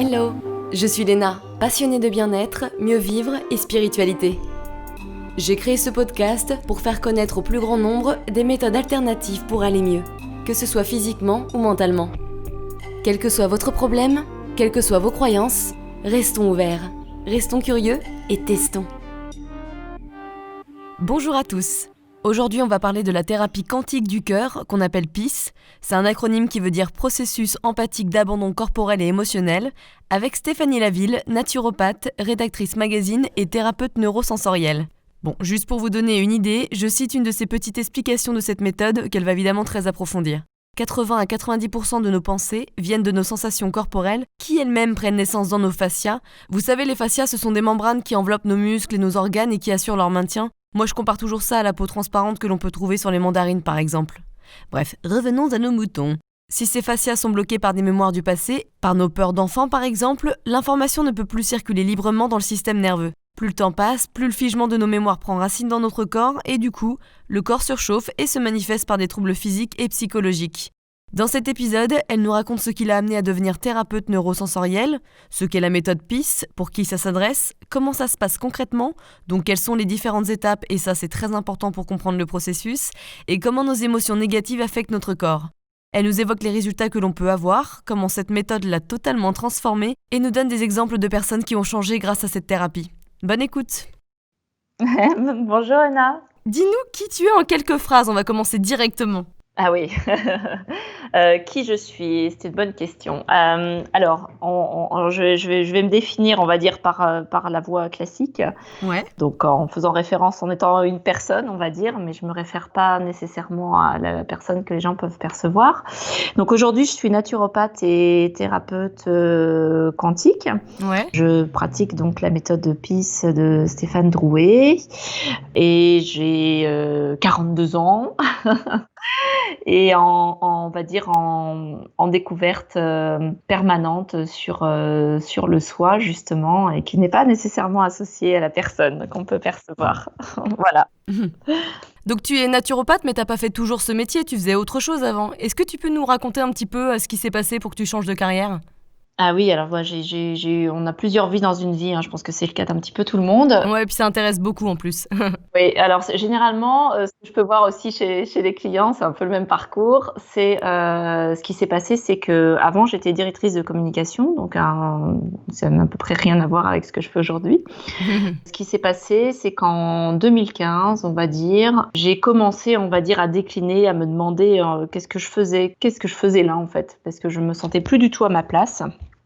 Hello, je suis Léna, passionnée de bien-être, mieux vivre et spiritualité. J'ai créé ce podcast pour faire connaître au plus grand nombre des méthodes alternatives pour aller mieux, que ce soit physiquement ou mentalement. Quel que soit votre problème, quelles que soient vos croyances, restons ouverts, restons curieux et testons. Bonjour à tous. Aujourd'hui, on va parler de la thérapie quantique du cœur, qu'on appelle PIS. C'est un acronyme qui veut dire Processus empathique d'abandon corporel et émotionnel, avec Stéphanie Laville, naturopathe, rédactrice magazine et thérapeute neurosensorielle. Bon, juste pour vous donner une idée, je cite une de ses petites explications de cette méthode qu'elle va évidemment très approfondir. 80 à 90% de nos pensées viennent de nos sensations corporelles qui elles-mêmes prennent naissance dans nos fascias. Vous savez, les fascias, ce sont des membranes qui enveloppent nos muscles et nos organes et qui assurent leur maintien. Moi, je compare toujours ça à la peau transparente que l'on peut trouver sur les mandarines, par exemple. Bref, revenons à nos moutons. Si ces fascias sont bloqués par des mémoires du passé, par nos peurs d'enfant par exemple, l'information ne peut plus circuler librement dans le système nerveux. Plus le temps passe, plus le figement de nos mémoires prend racine dans notre corps et du coup, le corps surchauffe et se manifeste par des troubles physiques et psychologiques. Dans cet épisode, elle nous raconte ce qui l'a amenée à devenir thérapeute neurosensorielle, ce qu'est la méthode PIS, pour qui ça s'adresse, comment ça se passe concrètement, donc quelles sont les différentes étapes, et ça c'est très important pour comprendre le processus, et comment nos émotions négatives affectent notre corps. Elle nous évoque les résultats que l'on peut avoir, comment cette méthode l'a totalement transformée, et nous donne des exemples de personnes qui ont changé grâce à cette thérapie. Bonne écoute. Bonjour Anna. Dis-nous qui tu es en quelques phrases, on va commencer directement. Ah oui, qui je suis, c'est une bonne question. Alors, je vais me définir, on va dire, par la voie classique. Ouais. Donc, en faisant référence en étant une personne, on va dire, mais je ne me réfère pas nécessairement à la personne que les gens peuvent percevoir. Donc, aujourd'hui, je suis naturopathe et thérapeute quantique. Ouais. Je pratique donc la méthode de PIS de Stéphane Drouet et j'ai 42 ans. Et on va dire en découverte permanente sur le soi justement et qui n'est pas nécessairement associée à la personne qu'on peut percevoir. Voilà. Donc tu es naturopathe mais t'as pas fait toujours ce métier, tu faisais autre chose avant. Est-ce que tu peux nous raconter un petit peu ce qui s'est passé pour que tu changes de carrière ? Ah oui, alors moi, on a plusieurs vies dans une vie, hein. Je pense que c'est le cas d'un petit peu tout le monde. Ouais, et puis ça intéresse beaucoup en plus. Oui, alors généralement, ce que je peux voir aussi chez les clients, c'est un peu le même parcours. C'est ce qui s'est passé, c'est que avant j'étais directrice de communication, donc ça n'a à peu près rien à voir avec ce que je fais aujourd'hui. Ce qui s'est passé, c'est qu'en 2015, on va dire, j'ai commencé, on va dire, à décliner, à me demander qu'est-ce que je faisais là en fait, parce que je me sentais plus du tout à ma place.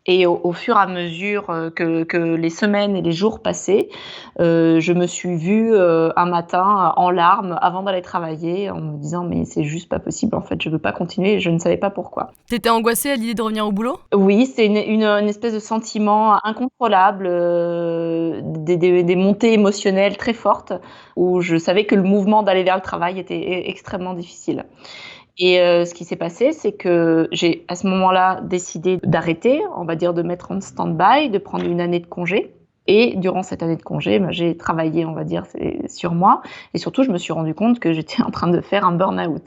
Et au fur et à mesure que les semaines et les jours passaient, je me suis vue un matin en larmes avant d'aller travailler en me disant mais c'est juste pas possible en fait, je veux pas continuer et je ne savais pas pourquoi. T'étais angoissée à l'idée de revenir au boulot ? Oui, c'est une espèce de sentiment incontrôlable, des montées émotionnelles très fortes où je savais que le mouvement d'aller vers le travail était extrêmement difficile. Et ce qui s'est passé, c'est que j'ai à ce moment-là décidé d'arrêter, on va dire de mettre en stand-by, de prendre une année de congé. Et durant cette année de congé, j'ai travaillé, on va dire, sur moi. Et surtout, je me suis rendu compte que j'étais en train de faire un burn-out.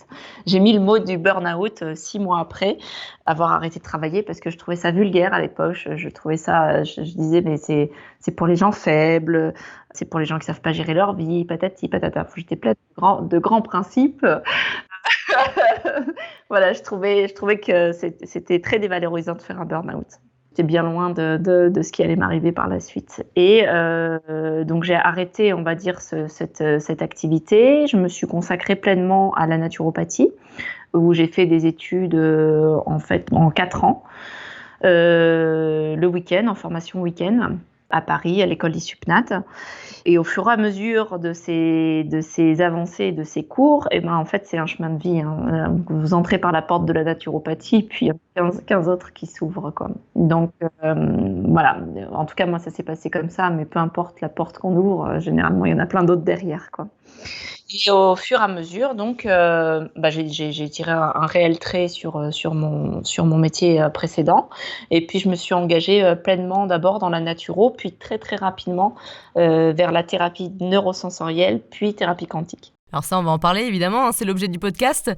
J'ai mis le mot du burn-out 6 mois après avoir arrêté de travailler parce que je trouvais ça vulgaire à l'époque. Je trouvais ça, je disais, mais c'est pour les gens faibles, c'est pour les gens qui savent pas gérer leur vie, patati patata. J'étais pleine de grands principes. Voilà, je trouvais que c'était très dévalorisant de faire un burn-out. J'étais bien loin de ce qui allait m'arriver par la suite. Et donc j'ai arrêté, on va dire, cette activité. Je me suis consacrée pleinement à la naturopathie, où j'ai fait des études en fait en 4 ans, le week-end, en formation week-end, à Paris, à l'école d'Issupnat. Et au fur et à mesure de ces avancées, de ces cours, et en fait, c'est un chemin de vie. Hein. Vous entrez par la porte de la naturopathie, puis il y a 15 autres qui s'ouvrent, quoi. Donc, voilà. En tout cas, moi, ça s'est passé comme ça, mais peu importe la porte qu'on ouvre, généralement, il y en a plein d'autres derrière, quoi. Et au fur et à mesure, donc, j'ai tiré un réel trait sur mon métier précédent. Et puis, je me suis engagée pleinement d'abord dans la naturo, puis très, très rapidement vers la thérapie neurosensorielle, puis thérapie quantique. Alors ça, on va en parler évidemment, hein, c'est l'objet du podcast.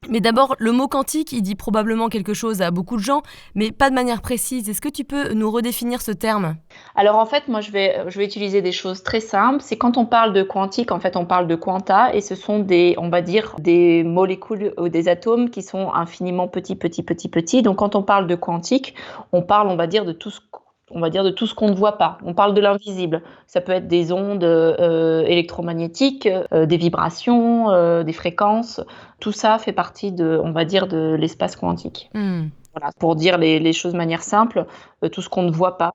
Mais d'abord, le mot quantique, il dit probablement quelque chose à beaucoup de gens, mais pas de manière précise. Est-ce que tu peux nous redéfinir ce terme ? Alors en fait, moi je vais utiliser des choses très simples. C'est quand on parle de quantique, en fait on parle de quanta et ce sont on va dire, des molécules ou des atomes qui sont infiniment petits. Donc quand on parle de quantique, on parle, on va dire, de tout ce qu'on ne voit pas. On parle de l'invisible. Ça peut être des ondes électromagnétiques, des vibrations, des fréquences. Tout ça fait partie on va dire, de l'espace quantique. Voilà, pour dire les choses de manière simple, tout ce qu'on ne voit pas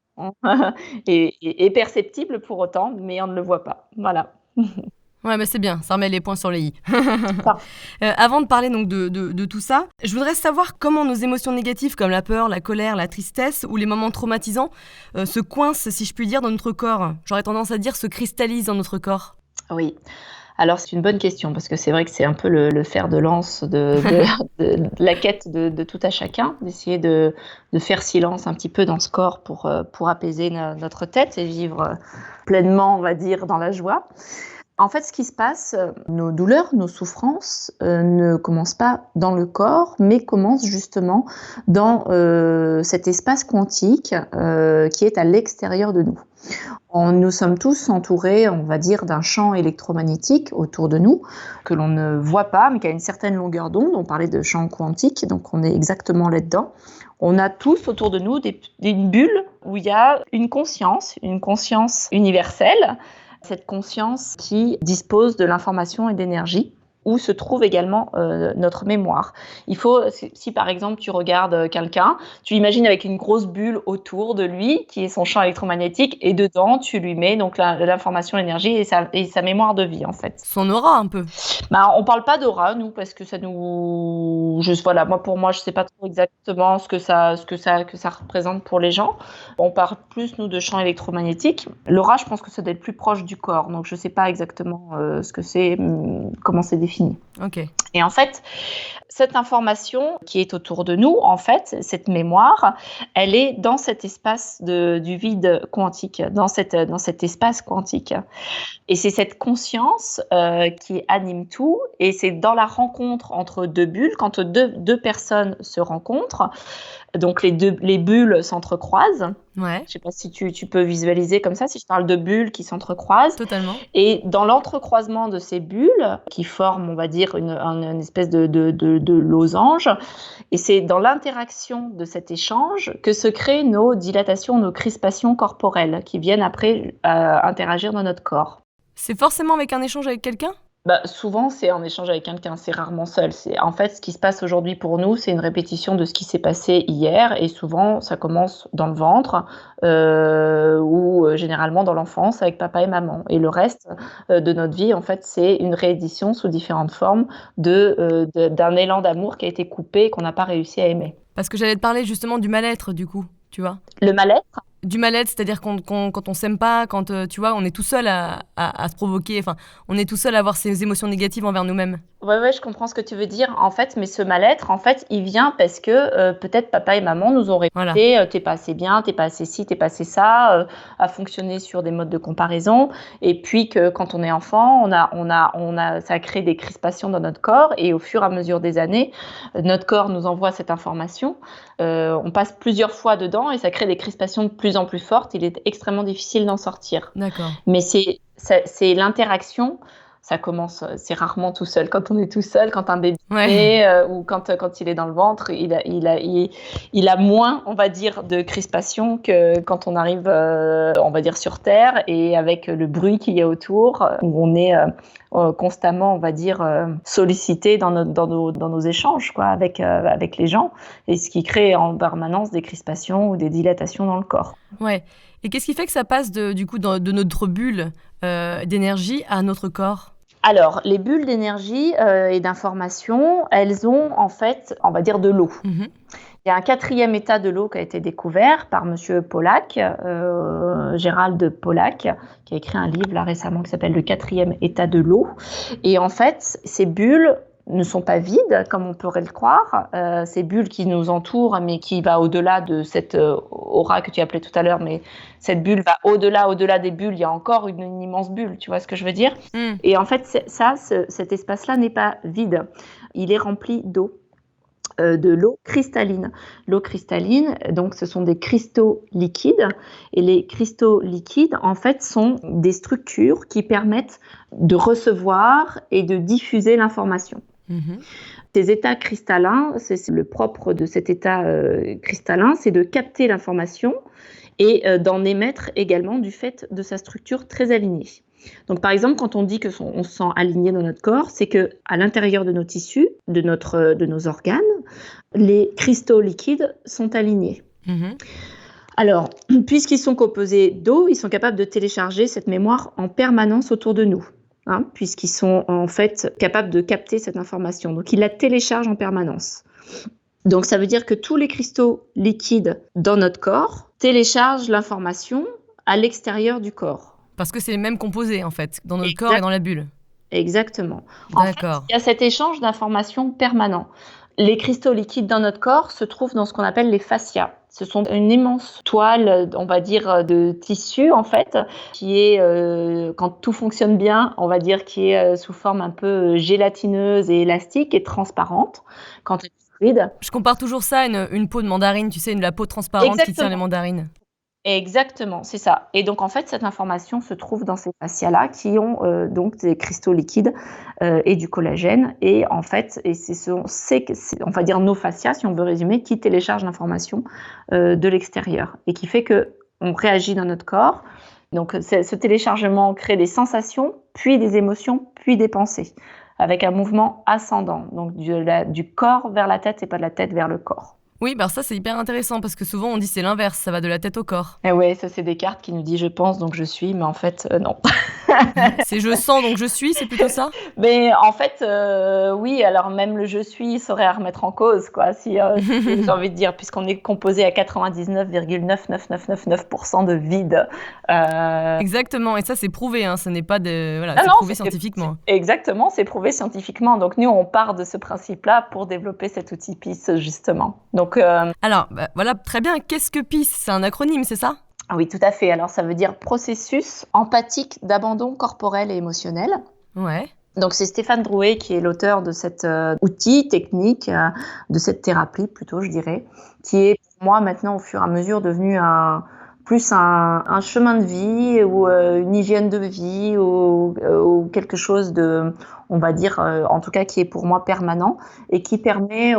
est perceptible pour autant, mais on ne le voit pas. Voilà. Ouais, mais c'est bien, ça remet les points sur les i. Avant de parler donc de tout ça, je voudrais savoir comment nos émotions négatives comme la peur, la colère, la tristesse ou les moments traumatisants se coincent, si je puis dire, dans notre corps. J'aurais tendance à dire se cristallisent dans notre corps. Oui. Alors c'est une bonne question parce que c'est vrai que c'est un peu le fer de lance de la quête de tout à chacun, d'essayer de faire silence un petit peu dans ce corps pour apaiser notre tête et vivre pleinement, on va dire, dans la joie. En fait, ce qui se passe, nos douleurs, nos souffrances ne commencent pas dans le corps, mais commencent justement dans cet espace quantique qui est à l'extérieur de nous. Nous sommes tous entourés, on va dire, d'un champ électromagnétique autour de nous, que l'on ne voit pas, mais qui a une certaine longueur d'onde. On parlait de champ quantique, donc on est exactement là-dedans. On a tous autour de nous une bulle où il y a une conscience universelle, cette conscience qui dispose de l'information et d'énergie, où se trouve également notre mémoire. Il faut, si par exemple tu regardes quelqu'un, tu imagines avec une grosse bulle autour de lui, qui est son champ électromagnétique, et dedans tu lui mets donc l'information, l'énergie et sa mémoire de vie en fait. Son aura un peu. On parle pas d'aura, nous, parce que ça nous... Voilà, pour moi, je sais pas trop exactement ce que ça représente pour les gens. On parle plus, nous, de champ électromagnétique. L'aura, je pense que ça doit être plus proche du corps, donc je sais pas exactement ce que c'est, comment c'est défini. Ok. Et en fait, cette information qui est autour de nous, en fait, cette mémoire, elle est dans cet espace du vide quantique, dans cet espace quantique. Et c'est cette conscience qui anime tout, et c'est dans la rencontre entre deux bulles, quand deux personnes se rencontrent, donc les bulles s'entrecroisent. Ouais. Je ne sais pas si tu peux visualiser comme ça, si je parle de bulles qui s'entrecroisent. Totalement. Et dans l'entrecroisement de ces bulles, qui forment, on va dire, une espèce de losange, et c'est dans l'interaction de cet échange que se créent nos dilatations, nos crispations corporelles, qui viennent après interagir dans notre corps. C'est forcément avec un échange avec quelqu'un ? Souvent, c'est en échange avec quelqu'un, c'est rarement seul. En fait, ce qui se passe aujourd'hui pour nous, c'est une répétition de ce qui s'est passé hier, et souvent, ça commence dans le ventre ou généralement dans l'enfance avec papa et maman. Et le reste de notre vie, en fait, c'est une réédition sous différentes formes d'un élan d'amour qui a été coupé et qu'on n'a pas réussi à aimer. Parce que j'allais te parler justement du mal-être, du coup, tu vois. Le mal-être ? Du mal-être, c'est-à-dire quand on s'aime pas, quand tu vois, on est tout seul à se provoquer, enfin, on est tout seul à avoir ces émotions négatives envers nous-mêmes. Ouais, je comprends ce que tu veux dire, en fait, mais ce mal-être, en fait, il vient parce que peut-être papa et maman nous ont répété voilà. T'es pas assez bien, t'es pas assez ci, t'es pas assez ça, à fonctionner sur des modes de comparaison, et puis que quand on est enfant, ça crée des crispations dans notre corps, et au fur et à mesure des années, notre corps nous envoie cette information, on passe plusieurs fois dedans, et ça crée des crispations de plus en plus fortes, il est extrêmement difficile d'en sortir. D'accord. Mais c'est l'interaction. Ça commence, c'est rarement tout seul. Quand on est tout seul, quand un bébé naît ou quand il est dans le ventre, il a moins, on va dire, de crispation que quand on arrive, on va dire, sur Terre, et avec le bruit qu'il y a autour, où on est constamment, on va dire, sollicité dans nos échanges, quoi, avec les gens, et ce qui crée en permanence des crispations ou des dilatations dans le corps. Ouais. Et qu'est-ce qui fait que ça passe de notre bulle d'énergie à notre corps ? Alors, les bulles d'énergie et d'information, elles ont en fait, on va dire, de l'eau. Mm-hmm. Il y a un 4e état de l'eau qui a été découvert par monsieur Pollack, Gérald Pollack, qui a écrit un livre là récemment qui s'appelle Le 4e état de l'eau. Et en fait, ces bulles ne sont pas vides, comme on pourrait le croire. Ces bulles qui nous entourent, mais qui va au-delà de cette aura que tu appelais tout à l'heure, mais cette bulle va au-delà des bulles, il y a encore une immense bulle, tu vois ce que je veux dire ? Et en fait, cet espace-là n'est pas vide. il est rempli d'eau. De l'eau cristalline. L'eau cristalline, donc ce sont des cristaux liquides, et les cristaux liquides, en fait, sont des structures qui permettent de recevoir et de diffuser l'information. Ces états cristallins, c'est le propre de cet état cristallin, c'est de capter l'information et d'en émettre également du fait de sa structure très alignée. Donc, par exemple, quand on dit qu'on se sent aligné dans notre corps, c'est qu'à l'intérieur de nos tissus, de nos organes, les cristaux liquides sont alignés. Alors, puisqu'ils sont composés d'eau, ils sont capables de télécharger cette mémoire en permanence autour de nous, puisqu'ils sont en fait capables de capter cette information. Donc, ils la téléchargent en permanence. Donc, ça veut dire que tous les cristaux liquides dans notre corps téléchargent l'information à l'extérieur du corps. Parce que c'est les mêmes composés, en fait, dans notre corps et dans la bulle. Exactement. D'accord. En fait, il y a cet échange d'informations permanent. Les cristaux liquides dans notre corps se trouvent dans ce qu'on appelle les fascias. Ce sont une immense toile, on va dire, de tissu, en fait, qui est, quand tout fonctionne bien, on va dire, qui est sous forme un peu gélatineuse et élastique et transparente quand elle est fluide. Je compare toujours ça à une peau de mandarine, tu sais, la peau transparente Exactement. qui tient les mandarines. Exactement, c'est ça. Et donc, en fait, cette information se trouve dans ces fascias-là qui ont donc des cristaux liquides et du collagène. Et en fait, on va dire nos fascias, si on veut résumer, qui téléchargent l'information de l'extérieur et qui fait qu'on réagit dans notre corps. Donc, ce téléchargement crée des sensations, puis des émotions, puis des pensées, avec un mouvement ascendant, donc du corps vers la tête et pas de la tête vers le corps. Oui, bah ça c'est hyper intéressant parce que souvent on dit c'est l'inverse, ça va de la tête au corps. Et ouais, ça c'est Descartes qui nous dit je pense donc je suis, mais en fait non. C'est je sens donc je suis, c'est plutôt ça ? Mais en fait, oui, alors même le je suis serait à remettre en cause, quoi, si j'ai envie de dire, puisqu'on est composé à 99,99999% de vide. Exactement, et ça c'est prouvé, hein, ce n'est pas de... Voilà, Ah c'est non, prouvé scientifiquement. Exactement, c'est prouvé scientifiquement. Donc nous, on part de ce principe-là pour développer cet outil PIS, justement. Donc, alors, bah, voilà, très bien. Qu'est-ce que PIS ? C'est un acronyme, c'est ça ? Oui, tout à fait. Alors, ça veut dire processus empathique d'abandon corporel et émotionnel. Ouais. Donc, c'est Stéphane Drouet qui est l'auteur de cet outil technique, de cette thérapie plutôt, je dirais, qui est pour moi maintenant au fur et à mesure devenu plus un chemin de vie ou une hygiène de vie ou quelque chose de, on va dire, en tout cas qui est pour moi permanent et qui permet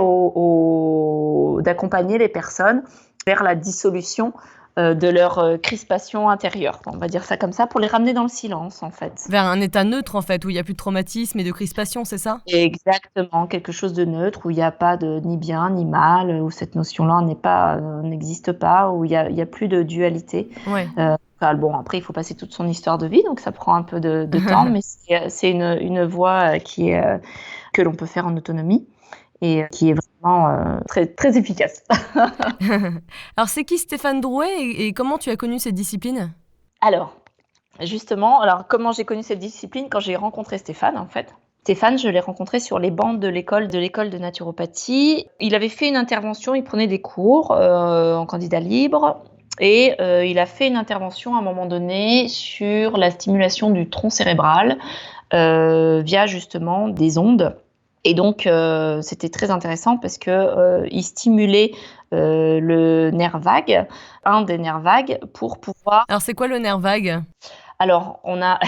d'accompagner les personnes vers la dissolution de leur crispation intérieure. On va dire ça comme ça, pour les ramener dans le silence, en fait. Vers un état neutre, en fait, où il n'y a plus de traumatisme et de crispation, c'est ça ? Exactement, quelque chose de neutre, où il n'y a pas de ni bien ni mal, où cette notion-là n'existe pas, où il y a plus de dualité. Ouais. Bon, après, il faut passer toute son histoire de vie, donc ça prend un peu de temps, mais c'est une voie que l'on peut faire en autonomie et qui est vraiment très, très efficace. Alors, c'est qui Stéphane Drouet et comment tu as connu cette discipline ? Alors, justement, comment j'ai connu cette discipline ? Quand j'ai rencontré Stéphane, en fait. Stéphane, je l'ai rencontré sur les bancs de l'école de naturopathie. Il avait fait une intervention, il prenait des cours en candidat libre. Et il a fait une intervention à un moment donné sur la stimulation du tronc cérébral via justement des ondes. Et donc, c'était très intéressant parce qu'il stimulait le nerf vague, un des nerfs vagues, pour pouvoir... Alors, c'est quoi le nerf vague ? Alors, on a...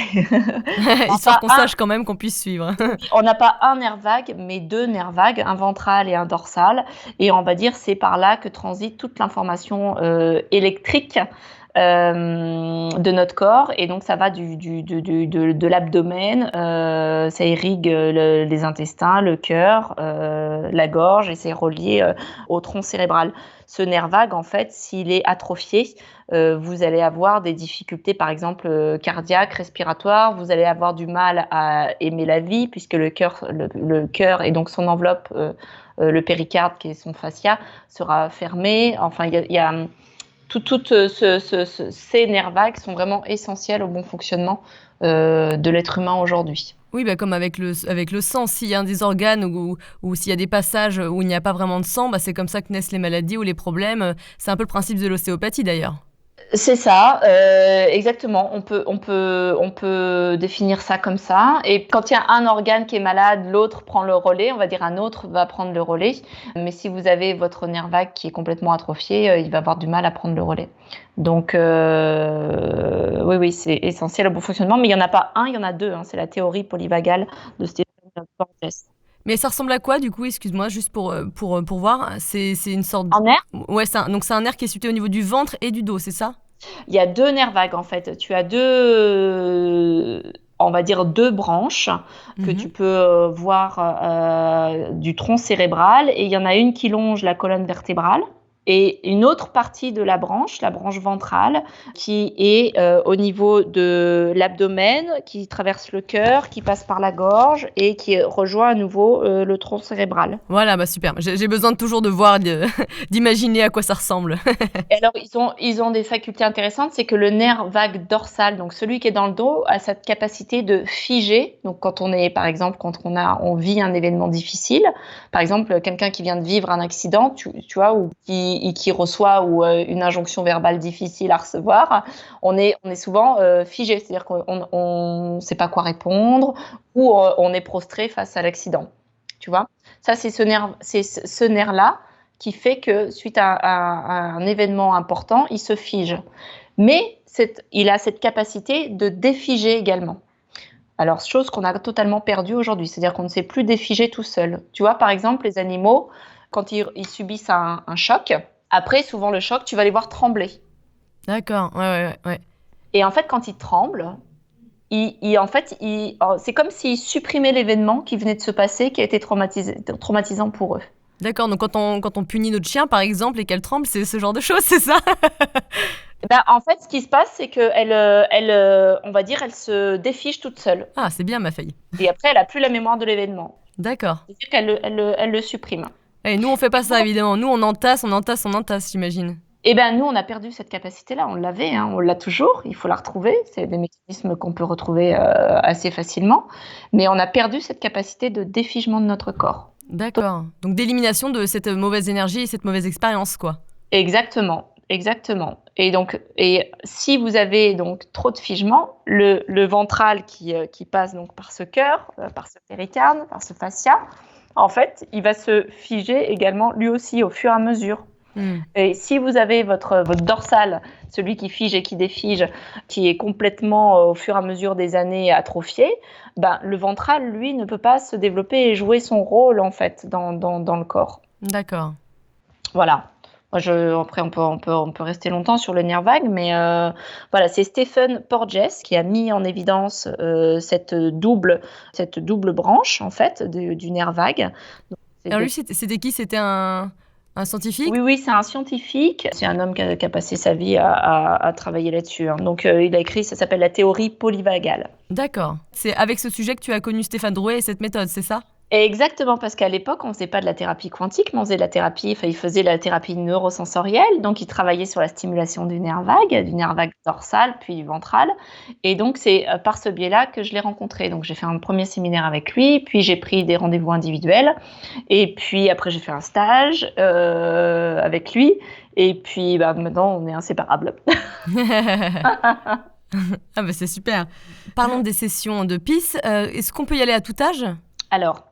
Histoire qu'on sache quand même qu'on puisse suivre. On n'a pas un nerf vague, mais deux nerfs vagues, un ventral et un dorsal. Et on va dire c'est par là que transite toute l'information électrique de notre corps. Et donc, ça va de l'abdomen, ça irrigue les intestins, le cœur, la gorge, et c'est relié au tronc cérébral. Ce nerf vague, en fait, s'il est atrophié, vous allez avoir des difficultés, par exemple, cardiaques, respiratoires. Vous allez avoir du mal à aimer la vie, puisque le cœur et donc son enveloppe, le péricarde, qui est son fascia, sera fermé. Enfin, il y a ces nerfs vagues sont vraiment essentiels au bon fonctionnement de l'être humain aujourd'hui. Oui, bah comme avec le sang, s'il y a des organes ou s'il y a des passages où il n'y a pas vraiment de sang, bah c'est comme ça que naissent les maladies ou les problèmes. C'est un peu le principe de l'ostéopathie d'ailleurs. C'est ça, exactement. On peut définir ça comme ça. Et quand il y a un organe qui est malade, l'autre prend le relais. On va dire un autre va prendre le relais. Mais si vous avez votre nerf vague qui est complètement atrophié, il va avoir du mal à prendre le relais. Donc, oui, oui, c'est essentiel au bon fonctionnement. Mais il n'y en a pas un, il y en a deux, hein. C'est la théorie polyvagale de Stephen Porges. Mais ça ressemble à quoi du coup? Excuse-moi, juste pour voir. C'est une sorte. En nerf, Ouais, donc c'est un nerf qui est situé au niveau du ventre et du dos, c'est ça? il y a deux nerfs vagues en fait. Tu as deux, on va dire deux branches que tu Mhm. peux voir du tronc cérébral et il y en a une qui longe la colonne vertébrale et une autre partie de la branche ventrale, qui est au niveau de l'abdomen, qui traverse le cœur, qui passe par la gorge et qui rejoint à nouveau le tronc cérébral. Voilà, bah super. J'ai besoin toujours de voir, d'imaginer à quoi ça ressemble. Et alors, ils ont des facultés intéressantes, c'est que le nerf vague dorsal, donc celui qui est dans le dos, a cette capacité de figer. Donc, quand on est, par exemple, on vit un événement difficile, par exemple, quelqu'un qui vient de vivre un accident, tu vois, ou qui reçoit une injonction verbale difficile à recevoir, on est souvent figé, c'est-à-dire qu'on ne sait pas quoi répondre, ou on est prostré face à l'accident. Tu vois, ça, c'est ce nerf-là qui fait que suite à un événement important, il se fige. Mais il a cette capacité de défiger également. Alors, chose qu'on a totalement perdue aujourd'hui, c'est-à-dire qu'on ne sait plus défiger tout seul. Tu vois, par exemple, les animaux, quand ils subissent un choc, après, souvent le choc, tu vas les voir trembler. D'accord, ouais. Et en fait, quand ils tremblent, c'est comme s'ils supprimaient l'événement qui venait de se passer, qui a été traumatisant pour eux. D'accord, donc quand on punit notre chien, par exemple, et qu'elle tremble, c'est ce genre de choses, c'est ça? Ben, en fait, ce qui se passe, c'est qu'elle, on va dire, elle se défiche toute seule. Ah, c'est bien, ma fille. Et après, elle n'a plus la mémoire de l'événement. D'accord. C'est-à-dire elle le supprime. Et nous, on fait pas ça, évidemment. Nous, on entasse, j'imagine. Et ben nous, on a perdu cette capacité-là. On l'avait, hein, on l'a toujours. Il faut la retrouver. C'est des mécanismes qu'on peut retrouver assez facilement. Mais on a perdu cette capacité de défigement de notre corps. D'accord. Donc d'élimination de cette mauvaise énergie et cette mauvaise expérience, quoi. Exactement, exactement. Et si vous avez donc trop de figement, le ventral qui passe donc par ce cœur, par ce péricarde, par ce fascia, en fait, il va se figer également lui aussi au fur et à mesure. Et si vous avez votre dorsal, celui qui fige et qui défige, qui est complètement au fur et à mesure des années atrophié, ben, le ventral, lui, ne peut pas se développer et jouer son rôle en fait dans le corps. D'accord. Voilà. Après, on peut rester longtemps sur le nerf vague, mais voilà, c'est Stephen Porges qui a mis en évidence cette double branche en fait du nerf vague. Donc, Alors lui, c'était qui? C'était un scientifique? oui, c'est un scientifique. C'est un homme qui a passé sa vie à travailler là-dessus, hein. Donc, il a écrit, ça s'appelle la théorie polyvagale. D'accord. C'est avec ce sujet que tu as connu Stéphane Drouet et cette méthode, c'est ça? Et exactement, parce qu'à l'époque, on ne faisait pas de la thérapie quantique, mais on faisait de la thérapie, il faisait la thérapie neurosensorielle. Donc, il travaillait sur la stimulation du nerf vague dorsal, puis ventral. Et donc, c'est par ce biais-là que je l'ai rencontré. Donc, j'ai fait un premier séminaire avec lui, puis j'ai pris des rendez-vous individuels. Et puis, après, j'ai fait un stage avec lui. Et puis, bah, maintenant, on est inséparables. Ah bah c'est super. Parlons des sessions de PIS. Est-ce qu'on peut y aller à tout âge? Alors,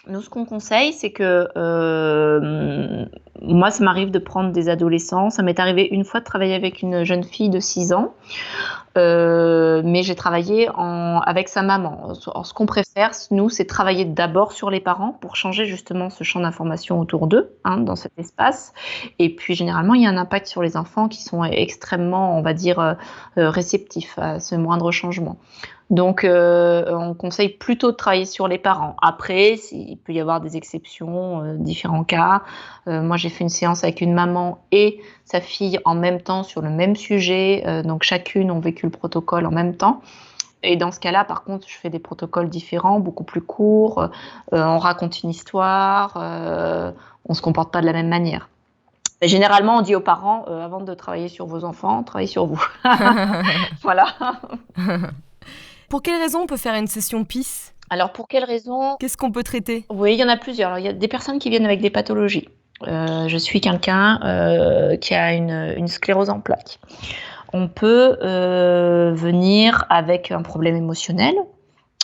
nous, ce qu'on conseille, c'est que moi, ça m'arrive de prendre des adolescents. Ça m'est arrivé une fois de travailler avec une jeune fille de 6 ans, mais j'ai travaillé avec sa maman. Alors, ce qu'on préfère, nous, c'est travailler d'abord sur les parents pour changer justement ce champ d'information autour d'eux, hein, dans cet espace. Et puis, généralement, il y a un impact sur les enfants qui sont extrêmement, on va dire, réceptifs à ce moindre changement. Donc, on conseille plutôt de travailler sur les parents. Après, il peut y avoir des exceptions, différents cas. Moi, j'ai fait une séance avec une maman et sa fille en même temps sur le même sujet. Donc, chacune ont vécu le protocole en même temps. Et dans ce cas-là, par contre, je fais des protocoles différents, beaucoup plus courts. On raconte une histoire. On ne se comporte pas de la même manière. Mais généralement, on dit aux parents, avant de travailler sur vos enfants, travaillez sur vous. Voilà. Pour quelles raisons on peut faire une session PIS? Alors, pour quelles raisons? Qu'est-ce qu'on peut traiter? Oui, il y en a plusieurs. Alors, il y a des personnes qui viennent avec des pathologies. Je suis quelqu'un qui a une sclérose en plaques. On peut venir avec un problème émotionnel.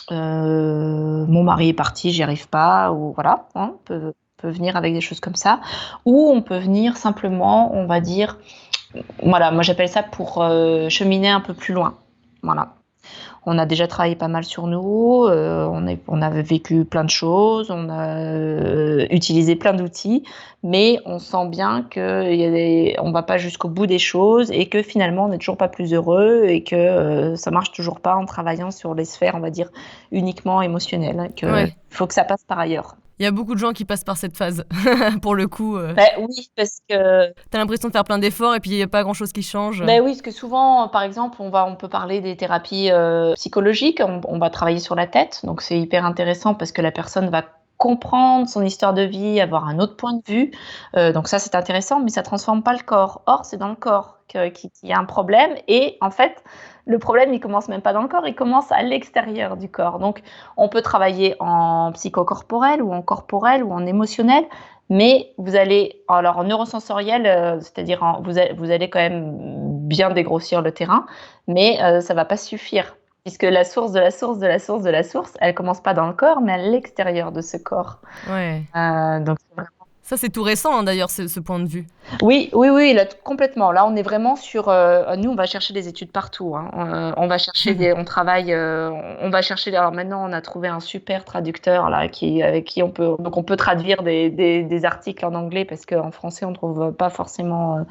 Mon mari est parti, j'y arrive pas, ou voilà, hein, peut venir avec des choses comme ça. Ou on peut venir simplement, on va dire, voilà, moi j'appelle ça pour cheminer un peu plus loin. Voilà. On a déjà travaillé pas mal sur nous, on a vécu plein de choses, on a utilisé plein d'outils, mais on sent bien qu'on va pas jusqu'au bout des choses et que finalement on n'est toujours pas plus heureux et que ça marche toujours pas en travaillant sur les sphères, on va dire, uniquement émotionnelles, hein, qu'il faut que ça passe par ailleurs. Il y a beaucoup de gens qui passent par cette phase, pour le coup. Oui, parce que T'as l'impression de faire plein d'efforts et puis il n'y a pas grand-chose qui change. oui, parce que souvent, par exemple, on peut parler des thérapies psychologiques, on va travailler sur la tête, donc c'est hyper intéressant parce que la personne va comprendre son histoire de vie, avoir un autre point de vue, donc ça c'est intéressant, mais ça transforme pas le corps. Or, c'est dans le corps qu'il y a un problème, et en fait, le problème il commence même pas dans le corps, il commence à l'extérieur du corps. Donc, on peut travailler en psychocorporel ou en corporel ou en émotionnel. Mais vous allez, alors en neurosensoriel, c'est-à-dire vous allez quand même bien dégrossir le terrain, mais ça va pas suffire, puisque la source de la source de la source de la source, elle commence pas dans le corps, mais à l'extérieur de ce corps. Ouais. Donc c'est vraiment... Ça, c'est tout récent, hein, d'ailleurs, ce point de vue. Oui, là, complètement. Là, on est vraiment sur... nous, on va chercher des études partout, hein. On va chercher on travaille... on va chercher... Alors maintenant, on a trouvé un super traducteur là, avec qui on peut... Donc, on peut traduire des articles en anglais parce qu'en français, on ne trouve pas forcément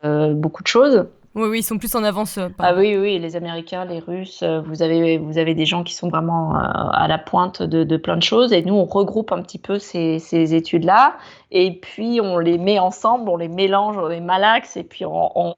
beaucoup de choses. Oui, ils sont plus en avance. Oui, les Américains, les Russes, vous avez des gens qui sont vraiment à la pointe de plein de choses. Et nous, on regroupe un petit peu ces études-là. Et puis, on les met ensemble, on les mélange, on les malaxe. Et puis, on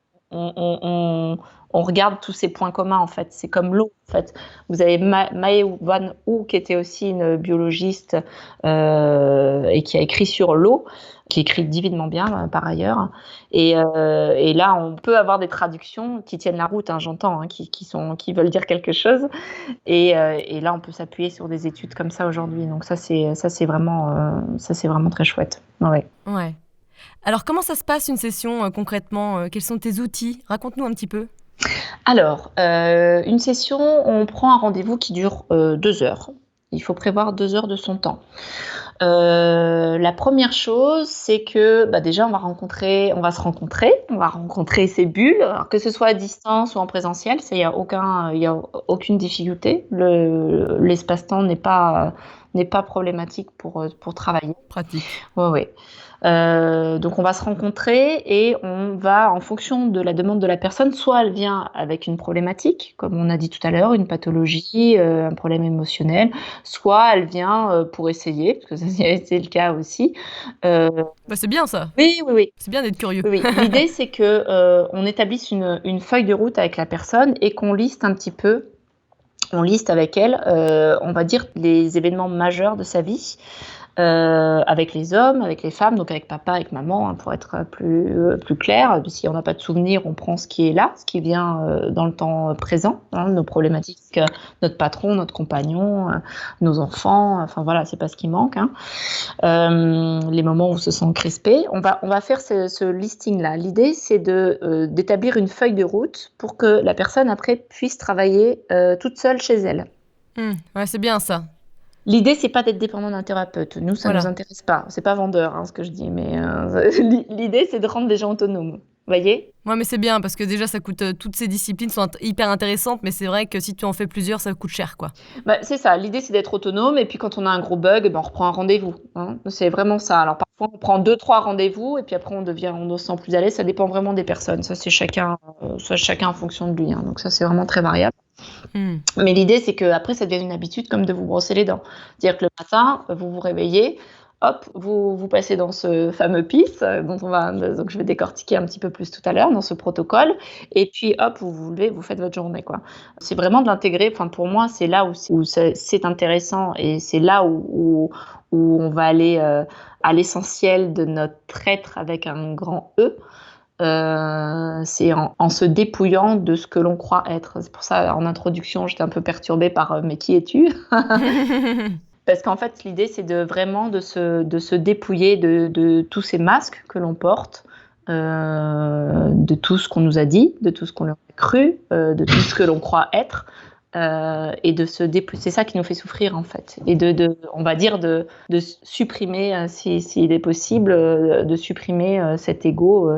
regarde tous ces points communs, en fait. C'est comme l'eau, en fait. Vous avez Mae Van Hoo, qui était aussi une biologiste et qui a écrit sur l'eau, qui écrit divinement bien par ailleurs. Et là, on peut avoir des traductions qui tiennent la route, hein, j'entends, hein, qui veulent dire quelque chose. Et là, on peut s'appuyer sur des études comme ça aujourd'hui. Donc ça, c'est vraiment très chouette. Ouais. Alors, comment ça se passe une session concrètement? Quels sont tes outils? Raconte-nous un petit peu. Alors, une session, on prend un rendez-vous qui dure 2 heures. Il faut prévoir 2 heures de son temps. La première chose, c'est que déjà on va se rencontrer, on va rencontrer ces bulles, alors que ce soit à distance ou en présentiel, il y a aucune difficulté. L'espace-temps n'est pas problématique pour travailler. Pratique. Ouais. Donc on va se rencontrer et on va, en fonction de la demande de la personne, soit elle vient avec une problématique, comme on a dit tout à l'heure, une pathologie, un problème émotionnel, soit elle vient pour essayer, parce que c'est le cas aussi. C'est bien ça. Oui. C'est bien d'être curieux. Oui. L'idée c'est que on établisse une feuille de route avec la personne et qu'on liste un petit peu. On liste avec elle, on va dire, les événements majeurs de sa vie. Avec les hommes, avec les femmes, donc avec papa, avec maman, hein, pour être plus clair. Si on n'a pas de souvenirs, on prend ce qui est là, ce qui vient dans le temps présent, hein, nos problématiques, notre patron, notre compagnon, nos enfants, enfin voilà, c'est pas ce qui manque. Hein. Les moments où on se sent crispé, on va faire ce listing-là. L'idée, c'est d'établir une feuille de route pour que la personne après puisse travailler toute seule chez elle. Ouais, c'est bien ça. L'idée, c'est pas d'être dépendant d'un thérapeute. Nous, ça nous intéresse pas. C'est pas vendeur, hein, ce que je dis, mais l'idée, c'est de rendre les gens autonomes. Vous voyez ? Ouais, mais c'est bien parce que déjà, ça coûte. Toutes ces disciplines sont hyper intéressantes, mais c'est vrai que si tu en fais plusieurs, ça coûte cher, quoi. C'est ça. L'idée, c'est d'être autonome. Et puis, quand on a un gros bug, on reprend un rendez-vous. Hein. C'est vraiment ça. Alors, parfois, on prend 2-3 rendez-vous et puis après, on se sent plus à l'aise. Ça dépend vraiment des personnes. Ça, c'est chacun en fonction de lui. Hein. Donc, ça, c'est vraiment très variable. Mais l'idée, c'est qu'après, ça devient une habitude comme de vous brosser les dents. C'est-à-dire que le matin, vous vous réveillez, hop, vous passez dans ce fameux PIS, donc je vais décortiquer un petit peu plus tout à l'heure, dans ce protocole, et puis hop, vous vous levez, vous faites votre journée, quoi. C'est vraiment de l'intégrer, pour moi, c'est là où c'est intéressant, et c'est là où on va aller à l'essentiel de notre être avec un grand E. C'est en se dépouillant de ce que l'on croit être. C'est pour ça, en introduction, j'étais un peu perturbée par « mais qui es-tu » Parce qu'en fait, l'idée, c'est vraiment de se dépouiller de tous ces masques que l'on porte de tout ce qu'on nous a dit, de tout ce qu'on a cru, de tout ce que l'on croit être. Et c'est ça qui nous fait souffrir en fait, et on va dire de supprimer, s'il est possible, de supprimer cet ego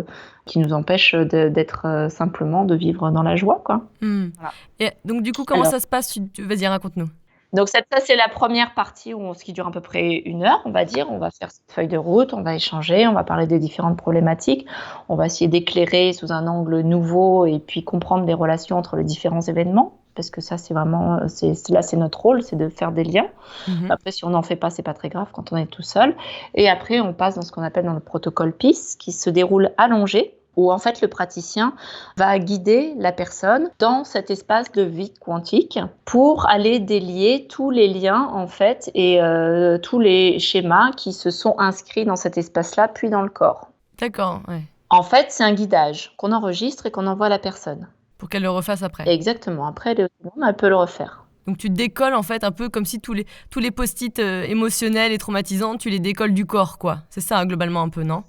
qui nous empêche d'être simplement de vivre dans la joie, quoi. Voilà. Et donc du coup, comment ça se passe? Vas-y, raconte-nous. Donc ça c'est la première partie qui dure à peu près 1 heure, on va dire. On va faire cette feuille de route, on va échanger, on va parler des différentes problématiques, on va essayer d'éclairer sous un angle nouveau et puis comprendre les relations entre les différents événements. Parce que ça, c'est vraiment, c'est notre rôle, c'est de faire des liens. Après, si on n'en fait pas, c'est pas très grave quand on est tout seul. Et après, on passe dans ce qu'on appelle dans le protocole PIS, qui se déroule allongé, où en fait le praticien va guider la personne dans cet espace de vide quantique pour aller délier tous les liens en fait et tous les schémas qui se sont inscrits dans cet espace-là, puis dans le corps. D'accord, ouais. En fait, c'est un guidage qu'on enregistre et qu'on envoie à la personne. Pour qu'elle le refasse après. Exactement. Après, elle peut le refaire. Donc tu décolles en fait un peu comme si tous les post-it émotionnels et traumatisants, tu les décolles du corps, quoi. C'est ça globalement un peu, non?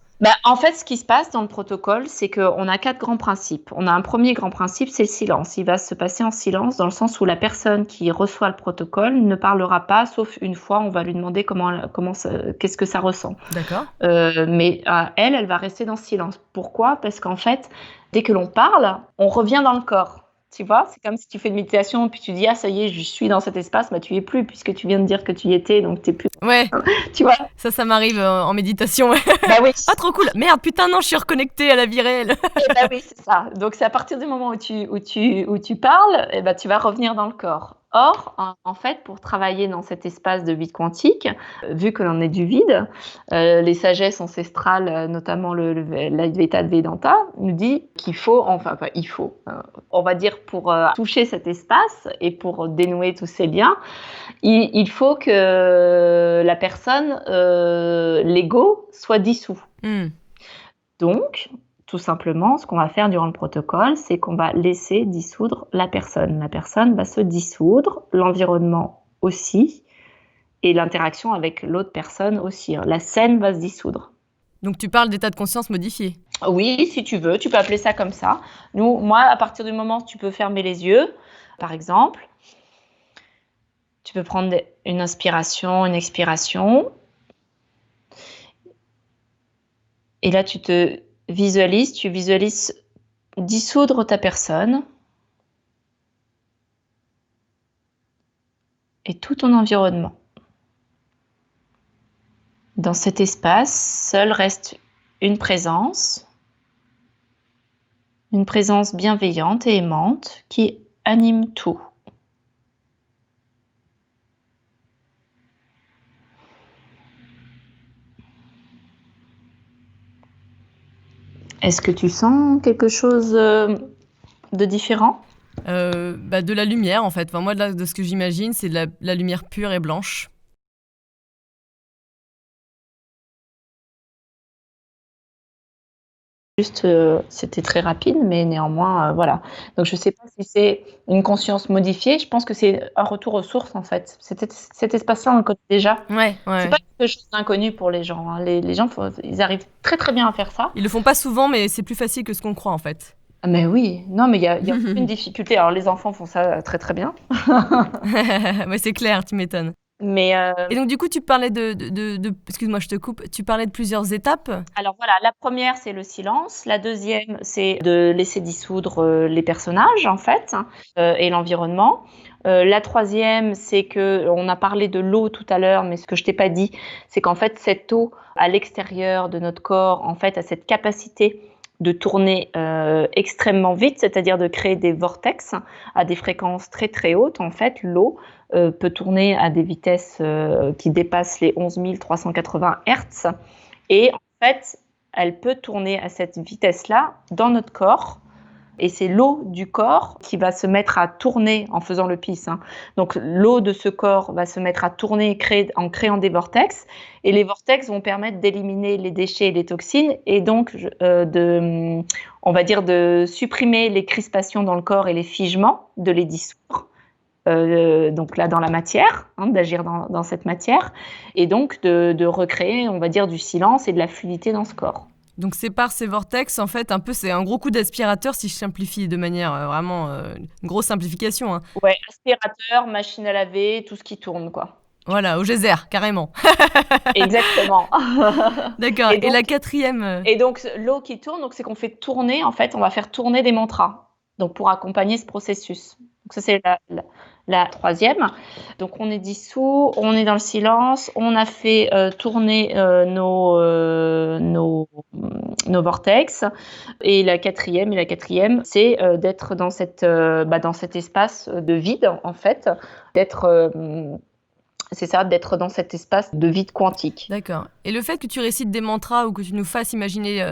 En fait, ce qui se passe dans le protocole, c'est qu'on a 4 grands principes. On a un premier grand principe, c'est le silence. Il va se passer en silence dans le sens où la personne qui reçoit le protocole ne parlera pas, sauf une fois, on va lui demander qu'est-ce que ça ressent. D'accord. Mais elle va rester dans le silence. Pourquoi ? Parce qu'en fait, dès que l'on parle, on revient dans le corps. Tu vois, c'est comme si tu fais une méditation puis tu dis ça y est, je suis dans cet espace, tu y es plus puisque tu viens de dire que tu y étais, donc t'es plus. Ouais. Tu vois. Ça m'arrive en méditation. Oui. Ah, trop cool. Merde, putain, non, je suis reconnectée à la vie réelle. Oui, c'est ça. Donc c'est à partir du moment où tu parles, tu vas revenir dans le corps. Or, en fait, pour travailler dans cet espace de vide quantique, vu que l'on est du vide, les sagesses ancestrales, notamment l'Advaita Vedanta, nous dit qu'il faut, on va dire pour toucher cet espace et pour dénouer tous ces liens, il faut que la personne, l'ego, soit dissous. Donc, tout simplement, ce qu'on va faire durant le protocole, c'est qu'on va laisser dissoudre la personne. La personne va se dissoudre, l'environnement aussi, et l'interaction avec l'autre personne aussi. La scène va se dissoudre. Donc tu parles d'état de conscience modifié. Oui, si tu veux, tu peux appeler ça comme ça. Moi, à partir du moment où tu peux fermer les yeux, par exemple, tu peux prendre une inspiration, une expiration. Et là, tu visualises dissoudre ta personne et tout ton environnement. Dans cet espace, seule reste une présence bienveillante et aimante qui anime tout. Est-ce que tu sens quelque chose de différent ? De la lumière, en fait. Enfin, moi, de ce que j'imagine, c'est de la lumière pure et blanche. Juste, c'était très rapide, mais néanmoins, voilà. Donc, je ne sais pas si c'est une conscience modifiée. Je pense que c'est un retour aux sources, en fait. Cet espace-là, on le connaît déjà. Ouais. C'est pas quelque chose d'inconnu pour les gens. Hein. Les gens, ils arrivent très, très bien à faire ça. Ils le font pas souvent, mais c'est plus facile que ce qu'on croit, en fait. Mais oui. Non, mais il y a aucune difficulté. Alors, les enfants font ça très, très bien. Ouais, c'est clair, tu m'étonnes. Mais Et donc, du coup, tu parlais excuse-moi, je te coupe. Tu parlais de plusieurs étapes. Alors voilà, la première, c'est le silence. La deuxième, c'est de laisser dissoudre les personnages, en fait, et l'environnement. La troisième, c'est on a parlé de l'eau tout à l'heure, mais ce que je t'ai pas dit, c'est qu'en fait, cette eau à l'extérieur de notre corps, en fait, a cette capacité de tourner extrêmement vite, c'est-à-dire de créer des vortex à des fréquences très très hautes. En fait, l'eau peut tourner à des vitesses qui dépassent les 11 380 Hertz. Et en fait, elle peut tourner à cette vitesse-là dans notre corps. Et c'est l'eau du corps qui va se mettre à tourner en faisant le PIS. Hein. Donc, l'eau de ce corps va se mettre à tourner en créant des vortex. Et les vortex vont permettre d'éliminer les déchets et les toxines et donc on va dire de supprimer les crispations dans le corps et les figements, de les dissoudre. Donc là, dans la matière, d'agir dans cette matière. Et donc, de recréer, on va dire, du silence et de la fluidité dans ce corps. Donc sépare ces vortex, en fait, un peu, c'est un gros coup d'aspirateur si je simplifie de manière vraiment une grosse simplification, hein. Ouais, aspirateur, machine à laver, tout ce qui tourne, quoi. Voilà, au geyser, carrément. Exactement. D'accord. Et Et la donc, quatrième l'eau qui tourne, donc c'est qu'on fait tourner, en fait, on va faire tourner des mantras, donc pour accompagner ce processus. Donc ça, c'est la troisième. Donc on est dissous, on est dans le silence, on a fait tourner nos vortex. Et la quatrième, c'est d'être dans dans cet espace de vide, en fait, d'être c'est ça, d'être dans cet espace de vide quantique. D'accord. Et le fait que tu récites des mantras ou que tu nous fasses imaginer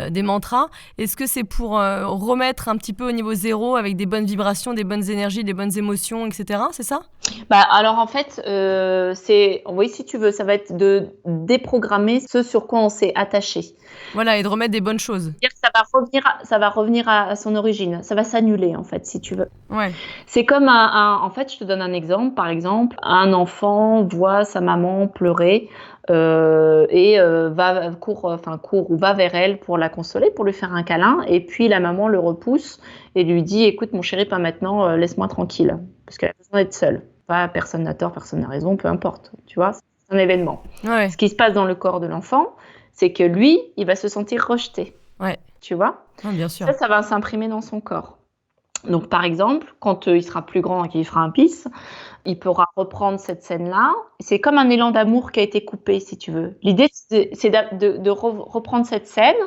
des mantras, est-ce que c'est pour remettre un petit peu au niveau zéro avec des bonnes vibrations, des bonnes énergies, des bonnes émotions, etc. C'est ça? Alors en fait, oui, si tu veux, ça va être de déprogrammer ce sur quoi on s'est attaché. Voilà, et de remettre des bonnes choses. C'est-à-dire que ça va revenir à son origine. Ça va s'annuler, en fait, si tu veux. Ouais. C'est comme en fait, je te donne un exemple. Par exemple, un enfant voit sa maman pleurer et court ou va vers elle pour la consoler, pour lui faire un câlin. Et puis la maman le repousse et lui dit: «Écoute, mon chéri, pas maintenant. Laisse-moi tranquille, parce qu'elle a besoin d'être seule.» Pas personne n'a tort, personne n'a raison, peu importe. Tu vois, c'est un événement. Ouais. Ce qui se passe dans le corps de l'enfant, c'est que lui, il va se sentir rejeté. Ouais. Tu vois, bien sûr. ça va s'imprimer dans son corps. Donc, par exemple, quand il sera plus grand et qu'il fera un pisse, il pourra reprendre cette scène-là. C'est comme un élan d'amour qui a été coupé, si tu veux. L'idée, c'est de reprendre cette scène,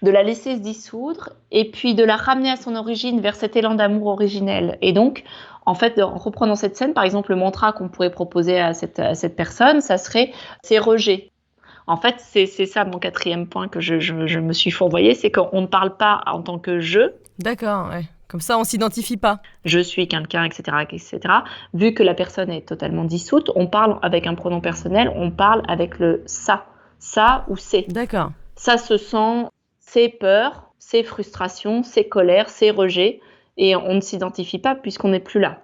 de la laisser se dissoudre et puis de la ramener à son origine, vers cet élan d'amour originel. Et donc, en fait, en reprenant cette scène, par exemple, le mantra qu'on pourrait proposer à cette personne, ça serait « c'est rejet ». En fait, c'est ça mon quatrième point que je me suis fourvoyée, c'est qu'on ne parle pas en tant que je. D'accord, ouais. Comme ça, on s'identifie pas. Je suis quelqu'un, etc., etc. Vu que la personne est totalement dissoute, on parle avec un pronom personnel, on parle avec le ça ou c'est. D'accord. Ça se sent, c'est peur, c'est frustration, c'est colère, c'est rejet, et on ne s'identifie pas puisqu'on n'est plus là.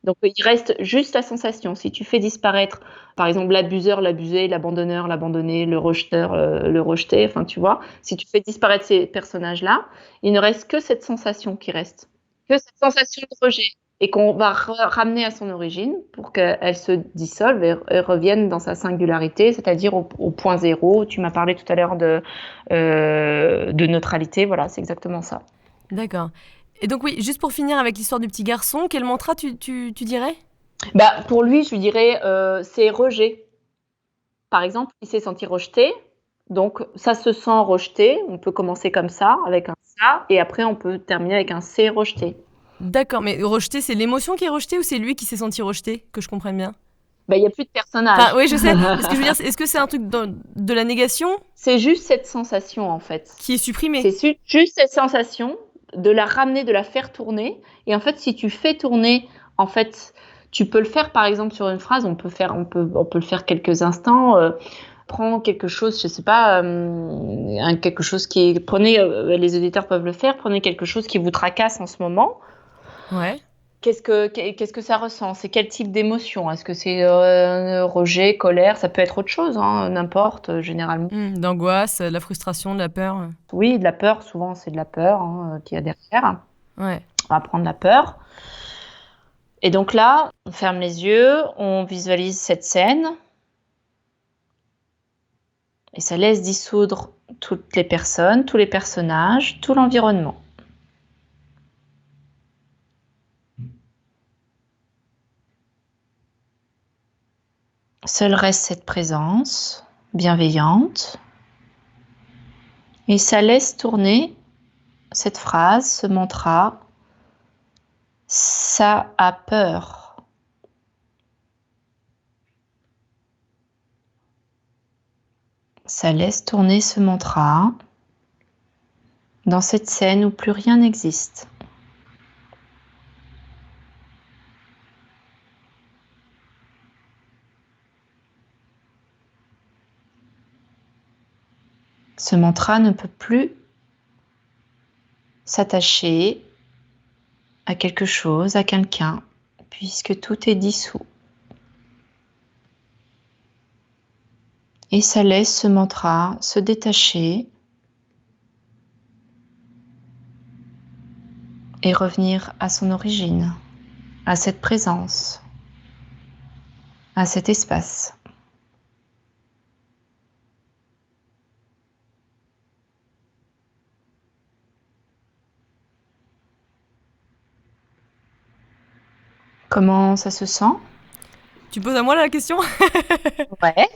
Donc il reste juste la sensation. Si tu fais disparaître, par exemple, l'abuseur, l'abusé, l'abandonneur, l'abandonné, le rejeteur, le rejeté, enfin tu vois, si tu fais disparaître ces personnages-là, il ne reste que cette sensation qui reste, que cette sensation de rejet, et qu'on va ramener à son origine pour qu'elle se dissolve et revienne dans sa singularité, c'est-à-dire au point zéro. Tu m'as parlé tout à l'heure de neutralité, voilà, c'est exactement ça. D'accord. Et donc oui, juste pour finir avec l'histoire du petit garçon, quel mantra tu dirais? Pour lui, je lui dirais c'est rejet. Par exemple, il s'est senti rejeté, donc ça se sent rejeté. On peut commencer comme ça, avec un ça, et après on peut terminer avec un c'est rejeté. D'accord, mais rejeté, c'est l'émotion qui est rejetée ou c'est lui qui s'est senti rejeté? Que je comprenne bien. Il n'y a plus de personnage. Enfin, oui, je sais. Ce que je veux dire, est-ce que c'est un truc de la négation? C'est juste cette sensation, en fait. Qui est supprimée. C'est juste cette sensation de la ramener, de la faire tourner. Et en fait, si tu fais tourner, en fait, tu peux le faire, par exemple, sur une phrase. On peut le faire quelques instants. Prends quelque chose, je sais pas, quelque chose les auditeurs peuvent le faire. Prenez quelque chose qui vous tracasse en ce moment. Ouais. Qu'est-ce que ça ressent? C'est quel type d'émotion? Est-ce que c'est rejet, colère? Ça peut être autre chose, hein, n'importe, généralement. D'angoisse, de la frustration, de la peur. Oui, de la peur, souvent c'est de la peur qu'il y a derrière. Ouais. On va prendre la peur. Et donc là, on ferme les yeux, on visualise cette scène. Et ça laisse dissoudre toutes les personnes, tous les personnages, tout l'environnement. Seule reste cette présence bienveillante. Et ça laisse tourner cette phrase, ce mantra. Ça a peur. Ça laisse tourner ce mantra dans cette scène où plus rien n'existe. Ce mantra ne peut plus s'attacher à quelque chose, à quelqu'un, puisque tout est dissous. Et ça laisse ce mantra se détacher et revenir à son origine, à cette présence, à cet espace. Comment ça se sent? Tu poses à moi là, la question? Ouais.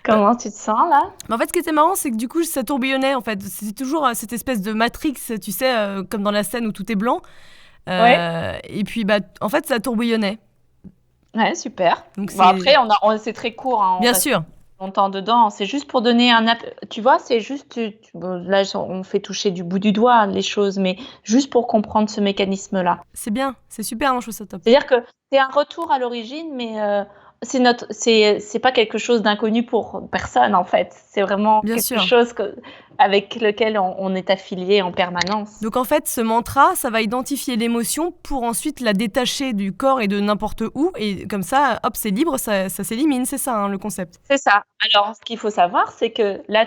Comment tu te sens là? En fait, ce qui était marrant, c'est que du coup, ça tourbillonnait. En fait, c'est toujours cette espèce de matrix, tu sais, comme dans la scène où tout est blanc. Ouais. Et puis, en fait, ça tourbillonnait. Ouais, super. Donc Bon, après, c'est très court, hein, on bien reste sûr. longtemps dedans. C'est juste pour donner tu vois, c'est juste, bon, là, on fait toucher du bout du doigt les choses, mais juste pour comprendre ce mécanisme-là. C'est bien, c'est super, moi je trouve ça top. C'est-à-dire que c'est un retour à l'origine, mais c'est pas quelque chose d'inconnu pour personne, en fait. C'est vraiment Bien quelque sûr. chose avec lequel on est affilié en permanence. Donc en fait, ce mantra, ça va identifier l'émotion pour ensuite la détacher du corps et de n'importe où. Et comme ça, hop, c'est libre, ça s'élimine, c'est ça hein, le concept. C'est ça. Alors, ce qu'il faut savoir, c'est que là,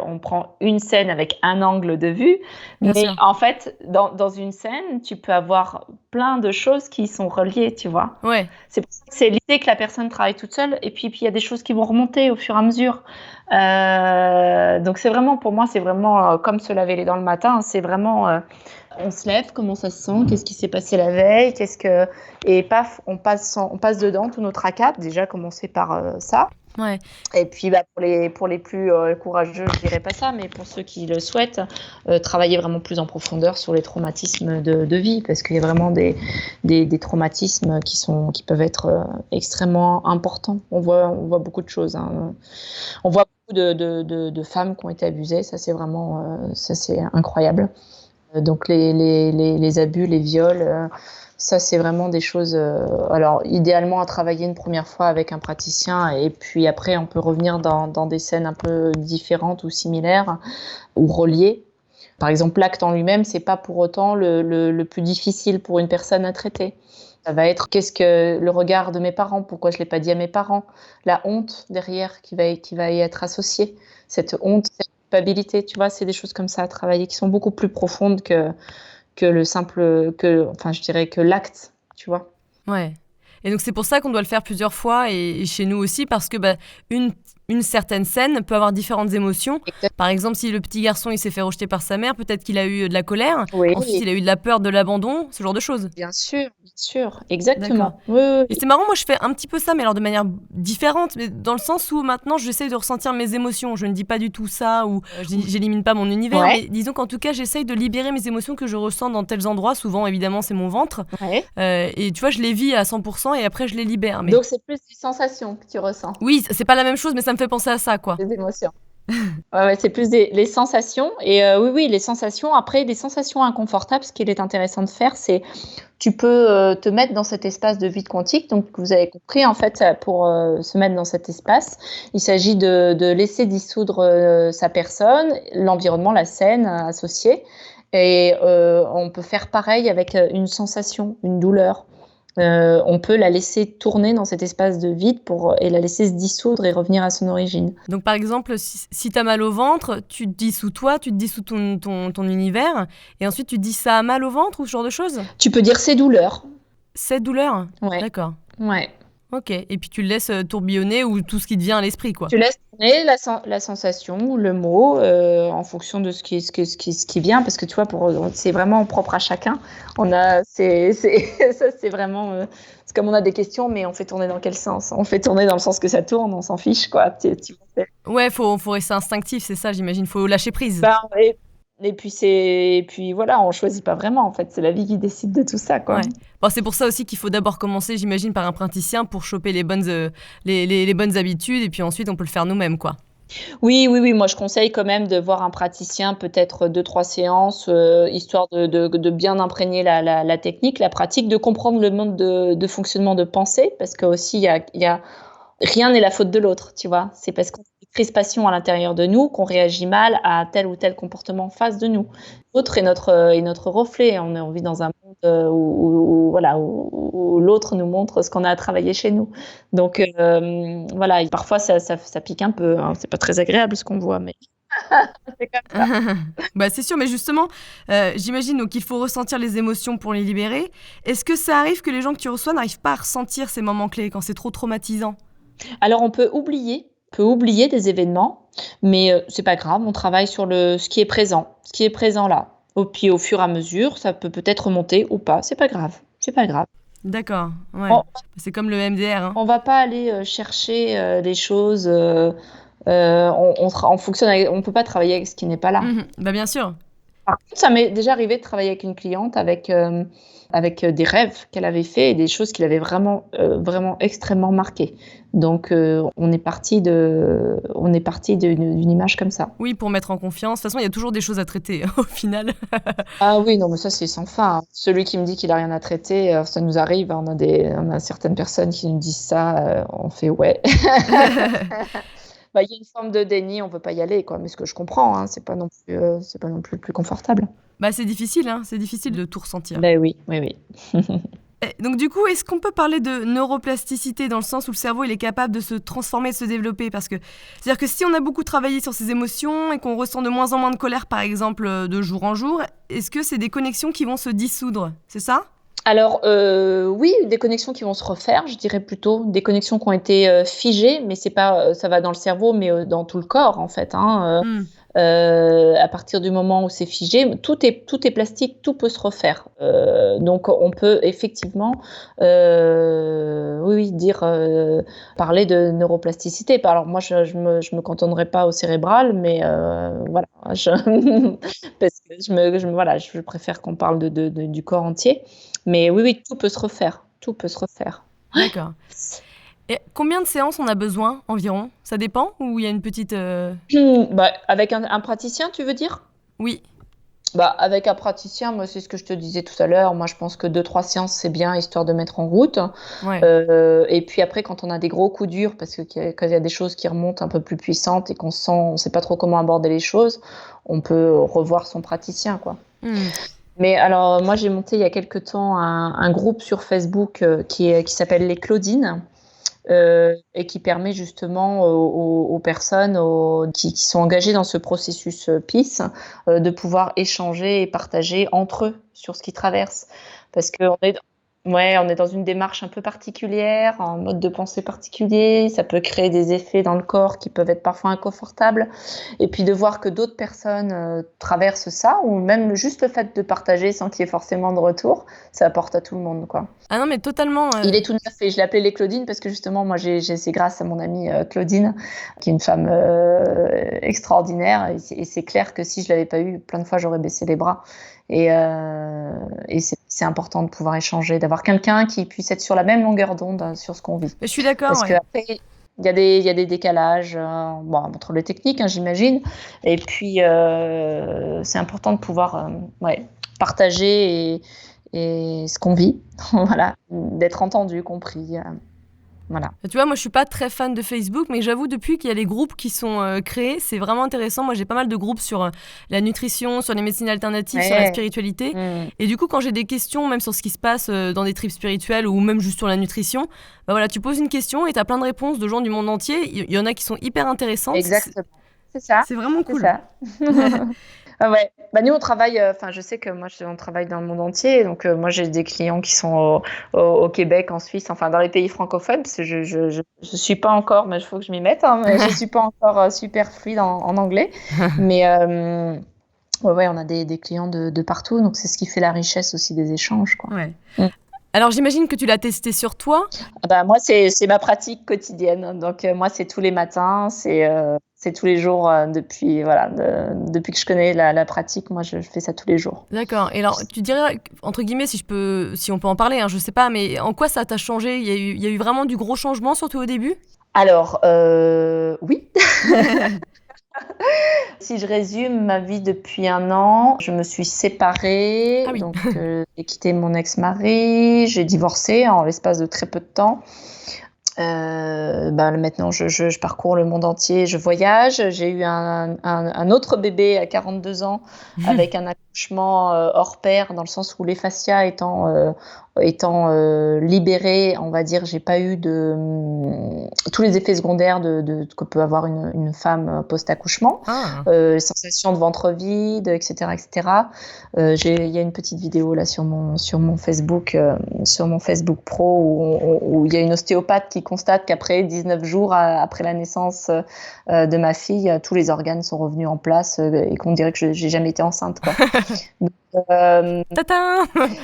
on prend une scène avec un angle de vue, Bien mais sûr. en fait, dans une scène, tu peux avoir plein de choses qui sont reliées, tu vois. Ouais. C'est pour ça que c'est l'idée que la personne travaille toute seule, et puis il y a des choses qui vont remonter au fur et à mesure. Donc c'est vraiment, pour moi, c'est vraiment comme se laver les dents le matin. C'est vraiment, on se lève, comment ça se sent, qu'est-ce qui s'est passé la veille, et paf, on passe dedans tout notre ACAP. Déjà commencer par ça. Ouais. Et puis pour les plus courageux, je dirais pas ça, mais pour ceux qui le souhaitent, travailler vraiment plus en profondeur sur les traumatismes de vie, parce qu'il y a vraiment des traumatismes qui peuvent être extrêmement importants. On voit beaucoup de choses. Hein. On voit beaucoup de femmes qui ont été abusées. Ça c'est vraiment ça c'est incroyable. Donc les abus, les viols. Ça, c'est vraiment des choses, alors idéalement à travailler une première fois avec un praticien et puis après on peut revenir dans des scènes un peu différentes ou similaires ou reliées. Par exemple, l'acte en lui-même, c'est pas pour autant le plus difficile pour une personne à traiter. Ça va être qu'est-ce que le regard de mes parents, pourquoi je l'ai pas dit à mes parents, la honte derrière qui va y être associée, cette honte, cette culpabilité, tu vois, c'est des choses comme ça à travailler qui sont beaucoup plus profondes que je dirais que l'acte, tu vois. Ouais. Et donc c'est pour ça qu'on doit le faire plusieurs fois et chez nous aussi parce que une certaine scène peut avoir différentes émotions. Exactement. Par exemple, si le petit garçon il s'est fait rejeter par sa mère, peut-être qu'il a eu de la colère. Oui. Ensuite, il a eu de la peur de l'abandon, ce genre de choses. Bien sûr, exactement. Oui. Et c'est marrant, moi je fais un petit peu ça, mais alors de manière différente, mais dans le sens où maintenant j'essaye de ressentir mes émotions. Je ne dis pas du tout ça ou j'élimine pas mon univers, Ouais. mais disons qu'en tout cas j'essaye de libérer mes émotions que je ressens dans tels endroits. Souvent, évidemment, c'est mon ventre. Ouais. Et tu vois, je les vis à 100% et après je les libère. Mais... Donc c'est plus des sensations que tu ressens. Oui, c'est pas la même chose, mais ça me fait penser à ça, quoi. Des émotions. Ouais, c'est plus les sensations. Et oui, les sensations. Après, des sensations inconfortables, ce qu'il est intéressant de faire, c'est tu peux te mettre dans cet espace de vide quantique. Donc, vous avez compris, en fait, pour se mettre dans cet espace, il s'agit de laisser dissoudre sa personne, l'environnement, la scène associée. Et on peut faire pareil avec une sensation, une douleur. On peut la laisser tourner dans cet espace de vide et la laisser se dissoudre et revenir à son origine. Donc par exemple, si tu as mal au ventre, tu te dissous toi, tu te dissous ton univers, et ensuite tu te dis ça a mal au ventre ou ce genre de choses? Tu peux dire ces douleurs. Cette douleur? Ouais. D'accord. Ouais. Ok, et puis tu le laisses tourbillonner ou tout ce qui te vient à l'esprit, quoi. Tu laisses tourner la sensation ou le mot en fonction de ce qui vient, parce que tu vois, c'est vraiment propre à chacun. Ça, c'est vraiment, c'est comme on a des questions, mais on fait tourner dans quel sens? On fait tourner dans le sens que ça tourne, on s'en fiche, quoi. Ouais, faut rester instinctif, c'est ça, j'imagine, faut lâcher prise. Et puis voilà, on choisit pas vraiment, en fait, c'est la vie qui décide de tout ça, quoi. Ouais. Bon, c'est pour ça aussi qu'il faut d'abord commencer, j'imagine, par un praticien pour choper les bonnes habitudes, et puis ensuite on peut le faire nous-mêmes, quoi. Oui, moi je conseille quand même de voir un praticien, peut-être 2-3 séances, histoire de bien imprégner la technique, la pratique, de comprendre le mode de fonctionnement de pensée, parce que aussi il y a rien n'est la faute de l'autre, tu vois? C'est parce qu'on a une crispation à l'intérieur de nous qu'on réagit mal à tel ou tel comportement en face de nous. L'autre est notre reflet. On vit dans un monde où l'autre nous montre ce qu'on a à travailler chez nous. Donc voilà, et parfois ça pique un peu, hein. C'est pas très agréable ce qu'on voit, mais C'est comme ça. Bah, c'est sûr, mais justement, j'imagine donc qu'il faut ressentir les émotions pour les libérer. Est-ce que ça arrive que les gens que tu reçois n'arrivent pas à ressentir ces moments clés quand c'est trop traumatisant? Alors on peut oublier des événements, mais c'est pas grave, on travaille sur ce ce qui est présent là. Puis au fur et à mesure, ça peut peut-être remonter ou pas, c'est pas grave, c'est pas grave. D'accord, ouais. On C'est comme le MDR, hein. on va pas aller, chercher, les choses, on fonctionne avec on peut pas travailler avec ce qui n'est pas là. Bah, bien sûr. Par contre, ça m'est déjà arrivé de travailler avec une cliente avec des rêves qu'elle avait faits et des choses qui l'avaient vraiment extrêmement marquée. Donc on est parti d'une image comme ça. Oui, pour mettre en confiance. De toute façon, il y a toujours des choses à traiter, au final. Ah oui, non, mais ça, c'est sans fin, hein. Celui qui me dit qu'il a rien à traiter, ça nous arrive, hein, on a certaines personnes qui nous disent ça, on fait: «Ouais». Bah, il y a une forme de déni, on veut pas y aller, quoi, mais ce que je comprends, hein, c'est pas non plus le plus confortable. Bah, c'est difficile de tout ressentir. Beh, oui, oui, oui. Et donc du coup, est-ce qu'on peut parler de neuroplasticité dans le sens où le cerveau, il est capable de se transformer, de se développer? Parce que c'est-à-dire que si on a beaucoup travaillé sur ses émotions et qu'on ressent de moins en moins de colère, par exemple, de jour en jour, est-ce que c'est des connexions qui vont se dissoudre? C'est ça? Alors, oui, des connexions qui vont se refaire, je dirais plutôt. Des connexions qui ont été, figées, mais c'est pas, ça va dans le cerveau, mais, dans tout le corps, en fait, hein, Mmh. à partir du moment où c'est figé, tout est plastique, tout peut se refaire. Donc on peut effectivement, oui, oui, parler de neuroplasticité. Alors moi, je me cantonnerai pas au cérébral, mais, voilà, je parce que voilà, je préfère qu'on parle du corps entier. Mais oui, oui, tout peut se refaire, tout peut se refaire. D'accord. Et combien de séances on a besoin environ? Ça dépend ou il y a une petite, Bah, avec un praticien, tu veux dire? Oui, Bah, avec un praticien, moi, c'est ce que je te disais tout à l'heure. Moi, je pense que 2-3 séances, c'est bien, histoire de mettre en route. ouais. Et puis après, quand on a des gros coups durs, parce que quand il y a des choses qui remontent un peu plus puissantes et on sait pas trop comment aborder les choses, on peut revoir son praticien, quoi. Mmh. Mais alors, moi, j'ai monté il y a quelque temps un groupe sur Facebook, qui s'appelle les Claudines. Et qui permet justement aux personnes qui sont engagées dans ce processus PIS, de pouvoir échanger et partager entre eux sur ce qu'ils traversent. Parce qu'on est, ouais, on est dans une démarche un peu particulière, un mode de pensée particulier, ça peut créer des effets dans le corps qui peuvent être parfois inconfortables. Et puis de voir que d'autres personnes traversent ça, ou même juste le fait de partager sans qu'il y ait forcément de retour, ça apporte à tout le monde, quoi. Ah non, mais totalement, Il est tout neuf et je l'ai appelé les Claudines parce que justement, moi, c'est grâce à mon amie Claudine, qui est une femme extraordinaire. Et c'est clair que si je l'avais pas eu, plein de fois, j'aurais baissé les bras. Et c'est important de pouvoir échanger, d'avoir quelqu'un qui puisse être sur la même longueur d'onde sur ce qu'on vit. je suis d'accord, Parce ouais. qu'après, il y a des décalages bon, entre les techniques, hein, j'imagine. Et puis, c'est important de pouvoir ouais, partager et ce qu'on vit, voilà, d'être entendu, compris, voilà. Tu vois, moi, je suis pas très fan de Facebook, mais j'avoue, depuis qu'il y a les groupes qui sont créés, c'est vraiment intéressant. Moi, j'ai pas mal de groupes sur la nutrition, sur les médecines alternatives, sur la Ouais. spiritualité. Mmh. Et du coup, quand j'ai des questions, même sur ce qui se passe dans des tripes spirituelles ou même juste sur la nutrition, bah voilà, tu poses une question et tu as plein de réponses de gens du monde entier. Il y en a qui sont hyper intéressantes. Exactement. C'est ça, C'est vraiment c'est cool. ça. Ah ouais. Bah, nous, on travaille, enfin, je sais que moi, on travaille dans le monde entier. Donc, moi, j'ai des clients qui sont au Québec, en Suisse, enfin, dans les pays francophones, parce que je suis pas encore, mais il faut que je m'y mette, hein, mais je suis pas encore super fluide en anglais. Mais, ouais, ouais, on a des clients de partout. Donc, c'est ce qui fait la richesse aussi des échanges, quoi. Ouais. Mm. Alors, j'imagine que tu l'as testé sur toi. Ah bah, moi, c'est ma pratique quotidienne. Donc, moi, c'est tous les matins, c'est tous les jours voilà, depuis que je connais la pratique. Moi, je fais ça tous les jours. D'accord. Et alors, tu dirais, entre guillemets, si on peut en parler, hein, je sais pas, mais en quoi ça t'a changé? Il y a eu vraiment du gros changement, surtout au début? Alors, oui. Si je résume ma vie depuis 1 an, je me suis séparée, Ah oui. donc j'ai quitté mon ex-mari, j'ai divorcé en l'espace de très peu de temps. Maintenant, je parcours le monde entier, je voyage. J'ai eu un autre bébé à 42 ans avec un accouchement hors pair, dans le sens où les fascias étant étant libérée, on va dire, j'ai pas eu tous les effets secondaires que peut avoir une femme post-accouchement, les sensations de ventre vide, etc., etc. Il y a une petite vidéo là sur mon Facebook pro où il y a une ostéopathe qui constate qu'après 19 jours après la naissance de ma fille, tous les organes sont revenus en place et qu'on dirait que j'ai jamais été enceinte, quoi. Donc,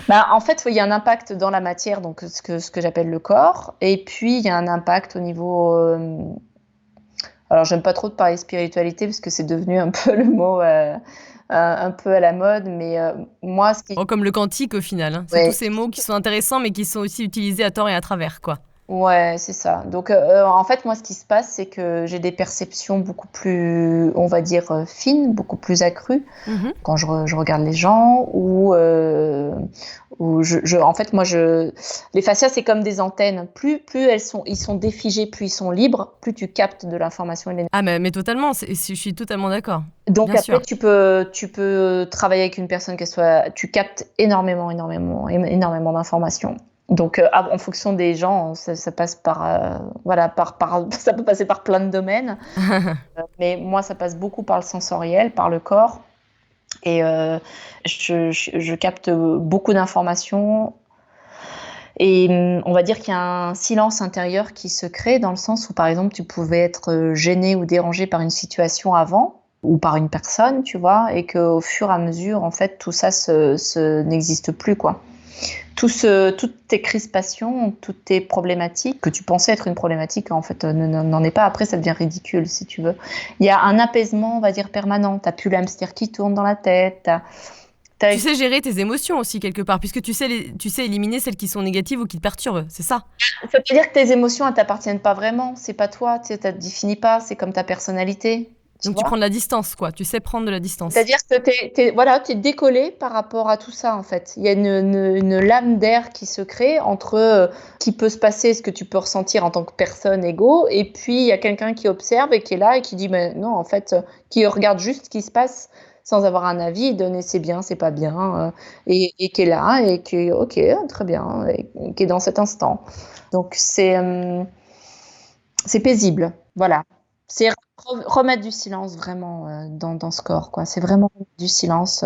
en fait, il y a un impact dans la matière, donc ce que j'appelle le corps, et puis il y a un impact au niveau. Alors, j'aime pas trop de parler spiritualité parce que c'est devenu un peu le mot un peu à la mode, mais moi, comme le quantique au final, hein. C'est tous ces mots qui sont intéressants, mais qui sont aussi utilisés à tort et à travers, quoi. Ouais, c'est ça. Donc, en fait, moi, ce qui se passe, c'est que j'ai des perceptions beaucoup plus, on va dire, fines, beaucoup plus accrues quand je regarde les gens ou en fait, les fascias, c'est comme des antennes. Plus ils sont défigés, plus ils sont libres, plus tu captes de l'information et de l'énergie. Ah, mais totalement. Je suis totalement d'accord. Donc Bien sûr. tu peux travailler avec une personne tu captes énormément d'informations. Donc, en fonction des gens, ça passe par, ça peut passer par plein de domaines. Mais moi, ça passe beaucoup par le sensoriel, par le corps. Et je capte beaucoup d'informations. Et on va dire qu'il y a un silence intérieur qui se crée dans le sens où, par exemple, tu pouvais être gêné ou dérangé par une situation avant ou par une personne, tu vois, et qu'au fur et à mesure, en fait, tout ça n'existe plus, quoi. Toutes tes crispations, toutes tes problématiques que tu pensais être une problématique, en fait, n'en est pas. Après, ça devient ridicule, si tu veux. Il y a un apaisement, on va dire, permanent. T'as plus l'hamster qui tourne dans la tête. Tu sais gérer tes émotions aussi, quelque part, puisque tu sais éliminer celles qui sont négatives ou qui te perturbent, c'est ça? Ça veut dire que tes émotions, elles t'appartiennent pas vraiment. C'est pas toi, tu sais, ça te définit pas. C'est comme ta personnalité. Donc tu prends de la distance, quoi. Tu sais prendre de la distance. C'est-à-dire que t'es décollé par rapport à tout ça, en fait. Il y a une lame d'air qui se crée entre qui peut se passer, ce que tu peux ressentir en tant que personne égaux, et puis il y a quelqu'un qui observe et qui est là et qui dit, mais non, en fait, qui regarde juste ce qui se passe sans avoir un avis, donner c'est bien, c'est pas bien, et qui est là et qui est ok, très bien, et qui est dans cet instant. Donc c'est paisible, voilà. C'est remettre du silence vraiment dans ce corps, quoi. C'est vraiment du silence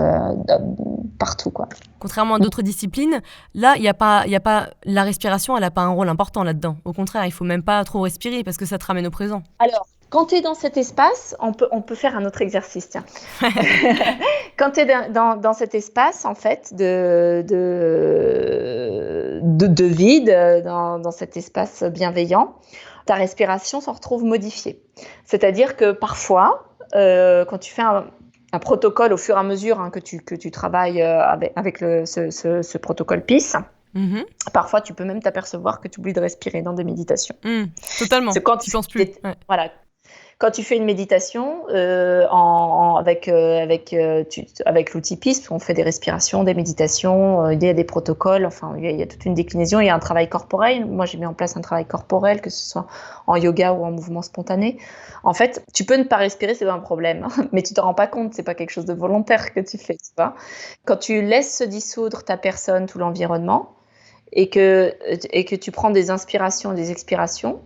partout, quoi. Contrairement à d'autres disciplines, là, il y a pas la respiration, elle n'a pas un rôle important là-dedans. Au contraire, il faut même pas trop respirer parce que ça te ramène au présent. Alors, quand tu es dans cet espace, on peut faire un autre exercice, tiens. Quand tu es dans cet espace, en fait, de vide, dans cet espace bienveillant, ta respiration s'en retrouve modifiée. C'est-à-dire que parfois, quand tu fais un protocole au fur et à mesure que tu travailles avec ce protocole PIS, parfois tu peux même t'apercevoir que tu oublies de respirer dans des méditations. Totalement, tu penses plus. Ouais. Voilà. Quand tu fais une méditation avec l'outil PIS, on fait des respirations, des méditations, il y a des protocoles, enfin il y a toute une déclinaison, il y a un travail corporel. Moi j'ai mis en place un travail corporel, que ce soit en yoga ou en mouvement spontané. En fait, tu peux ne pas respirer, c'est pas un problème, mais tu te rends pas compte, c'est pas quelque chose de volontaire que tu fais, tu vois. Quand tu laisses se dissoudre ta personne, tout l'environnement, et que tu prends des inspirations, des expirations,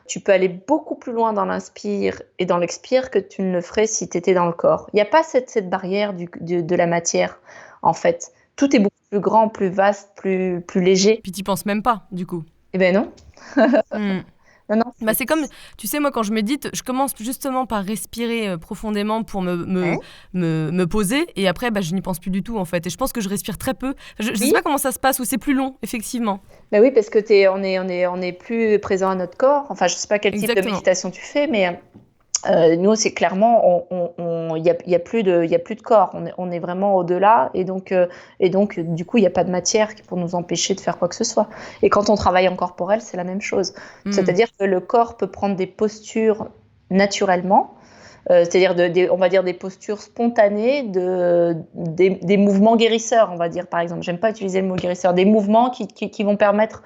tu peux aller beaucoup plus loin dans l'inspire et dans l'expire que tu ne le ferais si tu étais dans le corps. Il n'y a pas cette barrière de la matière, en fait. Tout est beaucoup plus grand, plus vaste, plus léger. Puis tu n'y penses même pas, du coup. Eh ben non. Non. Bah c'est comme, tu sais, moi quand je médite, je commence justement par respirer profondément pour me poser, et après je n'y pense plus du tout en fait. Et je pense que je respire très peu. Je sais pas comment ça se passe, ou c'est plus long, effectivement. Bah oui, parce que on est plus présent à notre corps. Enfin, je sais pas quel type de méditation tu fais, mais nous c'est clairement il y a plus de corps. On est vraiment au-delà, et donc du coup il y a pas de matière pour nous empêcher de faire quoi que ce soit. Et quand on travaille en corporel, c'est la même chose. C'est-à-dire que le corps peut prendre des postures naturellement. C'est-à-dire on va dire des postures spontanées, des mouvements guérisseurs, on va dire, par exemple. J'aime pas utiliser le mot guérisseur. Des mouvements qui vont permettre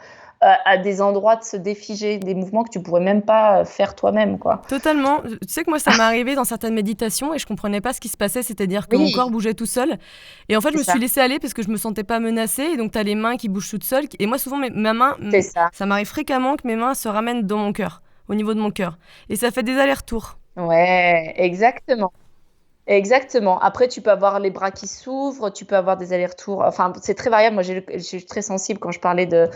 à des endroits de se défiger, des mouvements que tu pourrais même pas faire toi-même, quoi. Totalement. Tu sais que moi, ça m'est arrivé dans certaines méditations et je comprenais pas ce qui se passait, c'est-à-dire que mon corps Oui, bougeait tout seul. Et en fait, je c'est me suis ça, laissée aller parce que je me sentais pas menacée. Et donc, tu as les mains qui bougent toutes seules. Et moi, souvent, ma main, c'est ça. ça m'arrive fréquemment que mes mains se ramènent dans mon cœur, au niveau de mon cœur. Et ça fait des allers-retours. Ouais, exactement. Exactement. Après, tu peux avoir les bras qui s'ouvrent, tu peux avoir des allers-retours. Enfin, c'est très variable. Moi, je suis très sensible quand je parlais de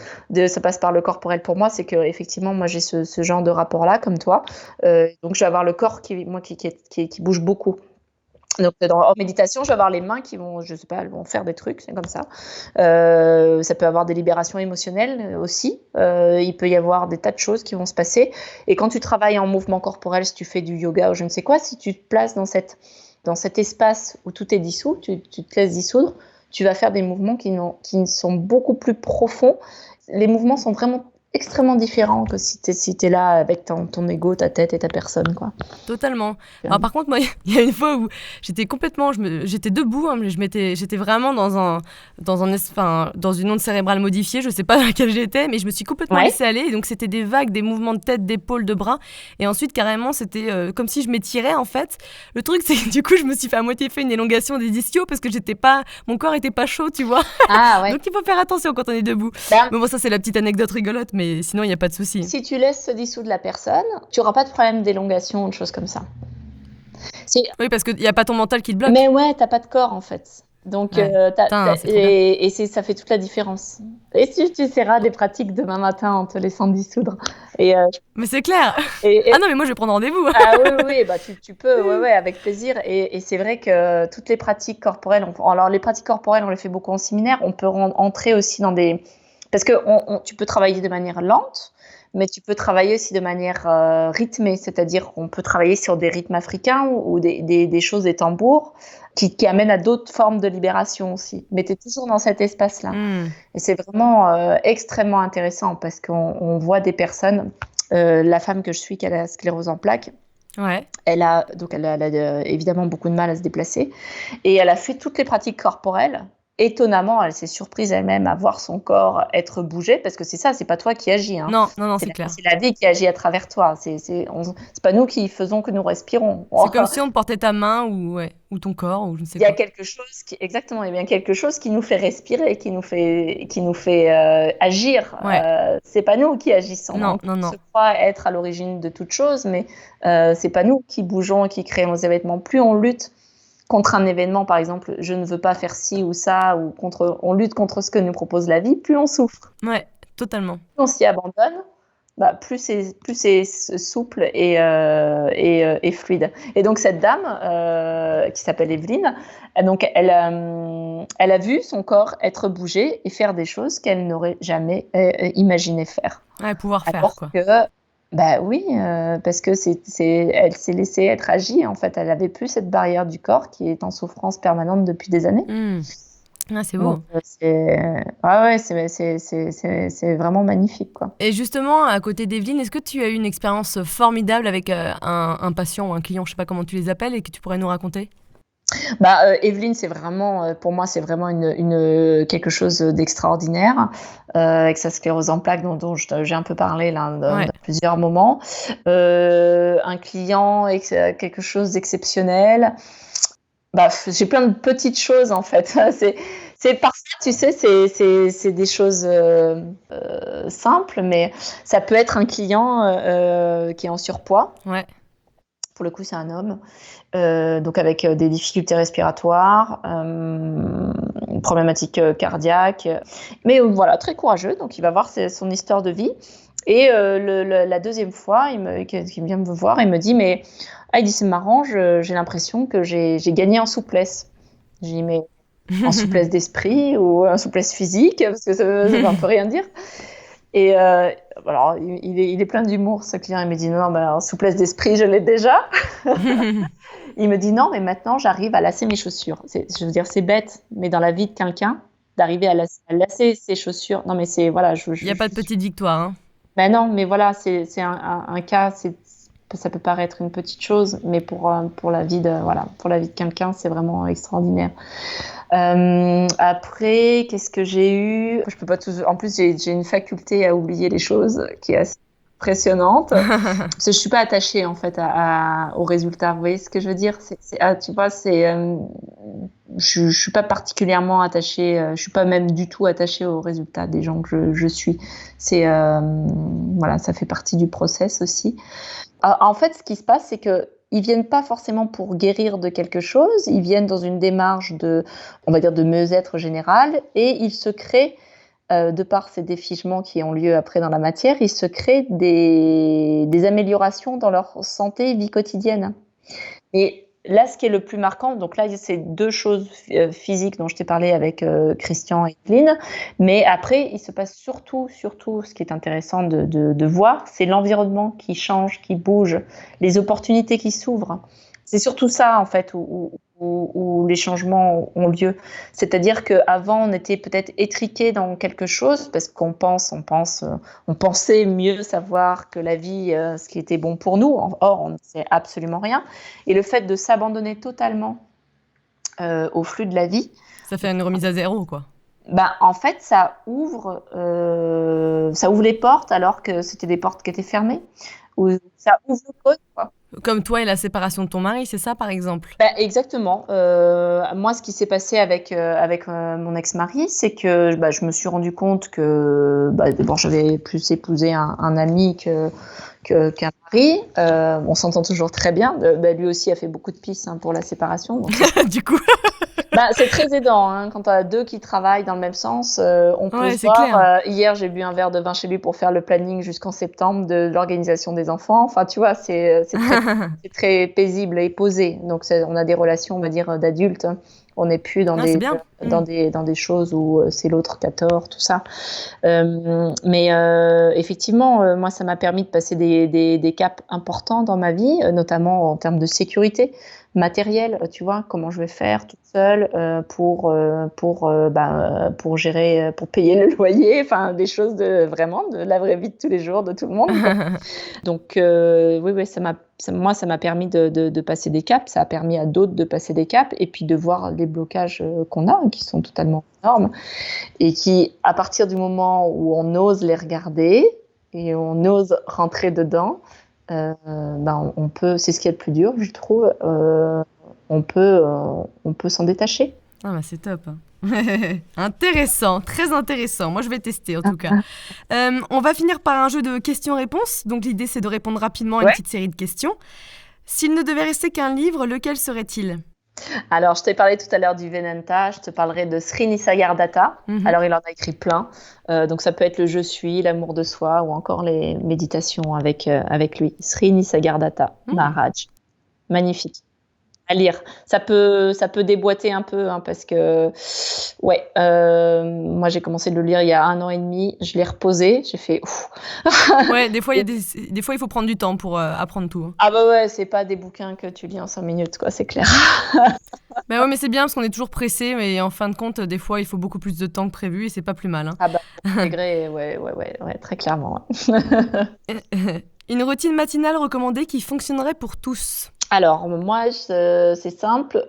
ça passe par le corporel pour moi. C'est que effectivement, moi, j'ai ce genre de rapport-là, comme toi. Donc, je vais avoir le corps qui bouge beaucoup. Donc, en méditation, je vais avoir les mains qui vont, je sais pas, elles vont faire des trucs, c'est comme ça. Ça peut avoir des libérations émotionnelles aussi. Il peut y avoir des tas de choses qui vont se passer. Et quand tu travailles en mouvement corporel, si tu fais du yoga ou je ne sais quoi, si tu te places dans cet espace où tout est dissous, tu te laisses dissoudre, tu vas faire des mouvements qui sont beaucoup plus profonds. Les mouvements sont vraiment extrêmement différents que si t'es là avec ton ego, ta tête et ta personne, quoi. Totalement. Alors par contre, moi, il y a une fois où j'étais complètement, j'étais debout, hein, mais j'étais vraiment dans une onde cérébrale modifiée. Je sais pas dans laquelle j'étais, mais je me suis complètement Ouais. laissée aller. Et donc c'était des vagues, des mouvements de tête, d'épaule, de bras. Et ensuite carrément, c'était comme si je m'étirais en fait. Le truc, c'est que du coup, je me suis fait à moitié fait une élongation des ischios parce que mon corps était pas chaud, tu vois. Ah ouais. Donc il faut faire attention quand on est debout. Ben, Mais bon, ça c'est la petite anecdote rigolote, mais sinon il y a pas de souci. si tu laisses se dissoudre la personne, tu n'auras pas de problème d'élongation ou de choses comme ça. Si- Oui, parce qu'il y a pas ton mental qui te bloque. Mais ouais, t'as pas de corps en fait. Donc, Ouais. Putain, c'est trop bien. ça fait toute la différence. Et si tu essaieras des pratiques demain matin en te laissant dissoudre. Et, Mais c'est clair. et, Ah non, mais moi je vais prendre rendez-vous. ah oui, oui, oui, bah tu peux, ouais, ouais, avec plaisir. Et c'est vrai que toutes les pratiques corporelles, alors les pratiques corporelles, on les fait beaucoup en séminaire. On peut entrer aussi dans des, parce que tu peux travailler de manière lente, mais tu peux travailler aussi de manière rythmée, c'est-à-dire on peut travailler sur des rythmes africains ou des choses, des tambours, qui amènent à d'autres formes de libération aussi. Mais tu es toujours dans cet espace-là. Hmm. Et c'est vraiment extrêmement intéressant parce qu'on voit des personnes, la femme que je suis qui a la sclérose en plaques, Ouais. elle a évidemment beaucoup de mal à se déplacer et elle a fait toutes les pratiques corporelles. Étonnamment, elle s'est surprise elle-même à voir son corps être bougé parce que c'est ça, c'est pas toi qui agis, hein. Non, non, non, c'est clair. C'est la vie qui agit à travers toi. C'est pas nous qui faisons que nous respirons. C'est comme si on te portait ta main ou ton corps ou je ne sais Il y a quoi. quelque chose exactement, il y a bien quelque chose qui nous fait respirer, qui nous fait agir. Ouais. C'est pas nous qui agissons. Non, On non, se non. croit être à l'origine de toute chose, mais c'est pas nous qui bougeons et qui créons les événements. Plus on lutte contre un événement, par exemple, je ne veux pas faire ci ou ça, ou on lutte contre ce que nous propose la vie, plus on souffre. Ouais, totalement. Plus on s'y abandonne, bah, plus c'est souple et fluide. Et donc cette dame qui s'appelle Evelyne, donc elle a vu son corps être bougé et faire des choses qu'elle n'aurait jamais imaginé faire. Ouais, pouvoir faire, Alors quoi. que, bah oui, parce que elle s'est laissée être agie. En fait, elle avait plus cette barrière du corps qui est en souffrance permanente depuis des années. Hmm. Ah, c'est Donc, beau. c'est vraiment magnifique, quoi. Et justement, à côté d'Evelyne, est-ce que tu as eu une expérience formidable avec un patient ou un client, je sais pas comment tu les appelles, et que tu pourrais nous raconter? Bah, Evelyne, c'est vraiment, pour moi, c'est vraiment quelque chose d'extraordinaire, avec sa sclérose en plaques dont j'ai un peu parlé là, Ouais. dans plusieurs moments. Un client, quelque chose d'exceptionnel. Bah, j'ai plein de petites choses en fait. C'est parfois, tu sais, c'est des choses simples, mais ça peut être un client qui est en surpoids. Ouais. Pour le coup, c'est un homme, donc avec des difficultés respiratoires, une problématique cardiaque, mais voilà, très courageux. Donc, il va voir son histoire de vie. Et la deuxième fois, qu'il vient me voir, il me dit, mais il dit, c'est marrant, j'ai l'impression que j'ai gagné en souplesse. J'ai dit, mais en souplesse d'esprit ou en souplesse physique, parce que ça veut un peu rien dire. Et alors, il est plein d'humour, ce client. Il me dit, non, en souplesse d'esprit, je l'ai déjà. Il me dit, non, mais maintenant, j'arrive à lasser mes chaussures. Je veux dire, c'est bête, mais dans la vie de quelqu'un, d'arriver à lasser ses chaussures. Non, mais c'est, voilà. Il n'y a pas de petite victoire, hein. Ben non, mais voilà, c'est un cas, Ça peut paraître une petite chose, mais pour la vie pour la vie de quelqu'un, c'est vraiment extraordinaire. Après, qu'est-ce que j'ai eu? Je peux pas tout. En plus, j'ai une faculté à oublier les choses qui est assez impressionnante. Parce que je suis pas attachée en fait au résultat. Vous voyez ce que je veux dire? Tu vois, je suis pas particulièrement attachée. Je suis pas même du tout attachée aux résultats des gens que je suis. Voilà, ça fait partie du process aussi. En fait, ce qui se passe, c'est que ils viennent pas forcément pour guérir de quelque chose, ils viennent dans une démarche on va dire, de mieux-être général, et ils se créent, de par ces défigements qui ont lieu après dans la matière, ils se créent des améliorations dans leur santé, vie quotidienne. Et là, ce qui est le plus marquant, donc là, c'est 2 choses physiques dont je t'ai parlé avec Christian et Céline, mais après, il se passe surtout, ce qui est intéressant de voir, c'est l'environnement qui change, qui bouge, les opportunités qui s'ouvrent. C'est surtout ça, en fait, où les changements ont lieu. C'est-à-dire qu'avant, on était peut-être étriqué dans quelque chose parce qu'on on pensait mieux savoir que la vie, ce qui était bon pour nous. Or, on ne sait absolument rien. Et le fait de s'abandonner totalement au flux de la vie. Ça fait une remise à zéro, quoi. En fait, ça ouvre les portes alors que c'était des portes qui étaient fermées. Ou ça ouvre le code, quoi. Comme toi et la séparation de ton mari, c'est ça par exemple? Exactement. Moi, ce qui s'est passé avec mon ex-mari, c'est que je me suis rendu compte que d'abord j'avais plus épousé un ami qu'un mari. On s'entend toujours très bien. Lui aussi a fait beaucoup de pistes pour la séparation. Donc Du coup. c'est très aidant quand tu as 2 qui travaillent dans le même sens. On peut se voir. Hier, j'ai bu un verre de vin chez lui pour faire le planning jusqu'en septembre de l'organisation des enfants. Enfin, tu vois, c'est très paisible et posé. Donc, on a des relations, on va dire, d'adultes. On n'est plus dans des choses où c'est l'autre qui a tort, tout ça. Mais effectivement, moi, ça m'a permis de passer des caps importants dans ma vie, notamment en termes de sécurité matérielle, tu vois, comment je vais faire toute seule pour gérer, pour payer le loyer, enfin des choses de la vraie vie de tous les jours de tout le monde. Donc oui, moi ça m'a permis de passer des caps, ça a permis à d'autres de passer des caps et puis de voir les blocages qu'on a, qui sont totalement énormes et qui, à partir du moment où on ose les regarder et on ose rentrer dedans, on peut, c'est ce qui est le plus dur, je trouve, on peut s'en détacher. Ah c'est top. Intéressant, très intéressant. Moi, je vais tester en tout cas. On va finir par un jeu de questions-réponses. Donc, l'idée, c'est de répondre rapidement à une petite série de questions. S'il ne devait rester qu'un livre, lequel serait-il ? Alors, je t'ai parlé tout à l'heure du Vedanta, je te parlerai de Sri Nisargadatta. Alors, il en a écrit plein. Donc, ça peut être le Je suis, l'amour de soi ou encore les méditations avec lui. Sri Nisargadatta, Maharaj. Magnifique. À lire. Ça peut déboîter un peu parce que, moi j'ai commencé de le lire il y a 1 an et demi. Je l'ai reposé, j'ai fait ouf. Ouais, des fois il faut prendre du temps pour apprendre tout. Ah c'est pas des bouquins que tu lis en 5 minutes, quoi, c'est clair. Ouais, mais c'est bien parce qu'on est toujours pressé, mais en fin de compte, des fois il faut beaucoup plus de temps que prévu et c'est pas plus mal. Intégré, ouais, très clairement. Une routine matinale recommandée qui fonctionnerait pour tous. Alors, moi, c'est simple.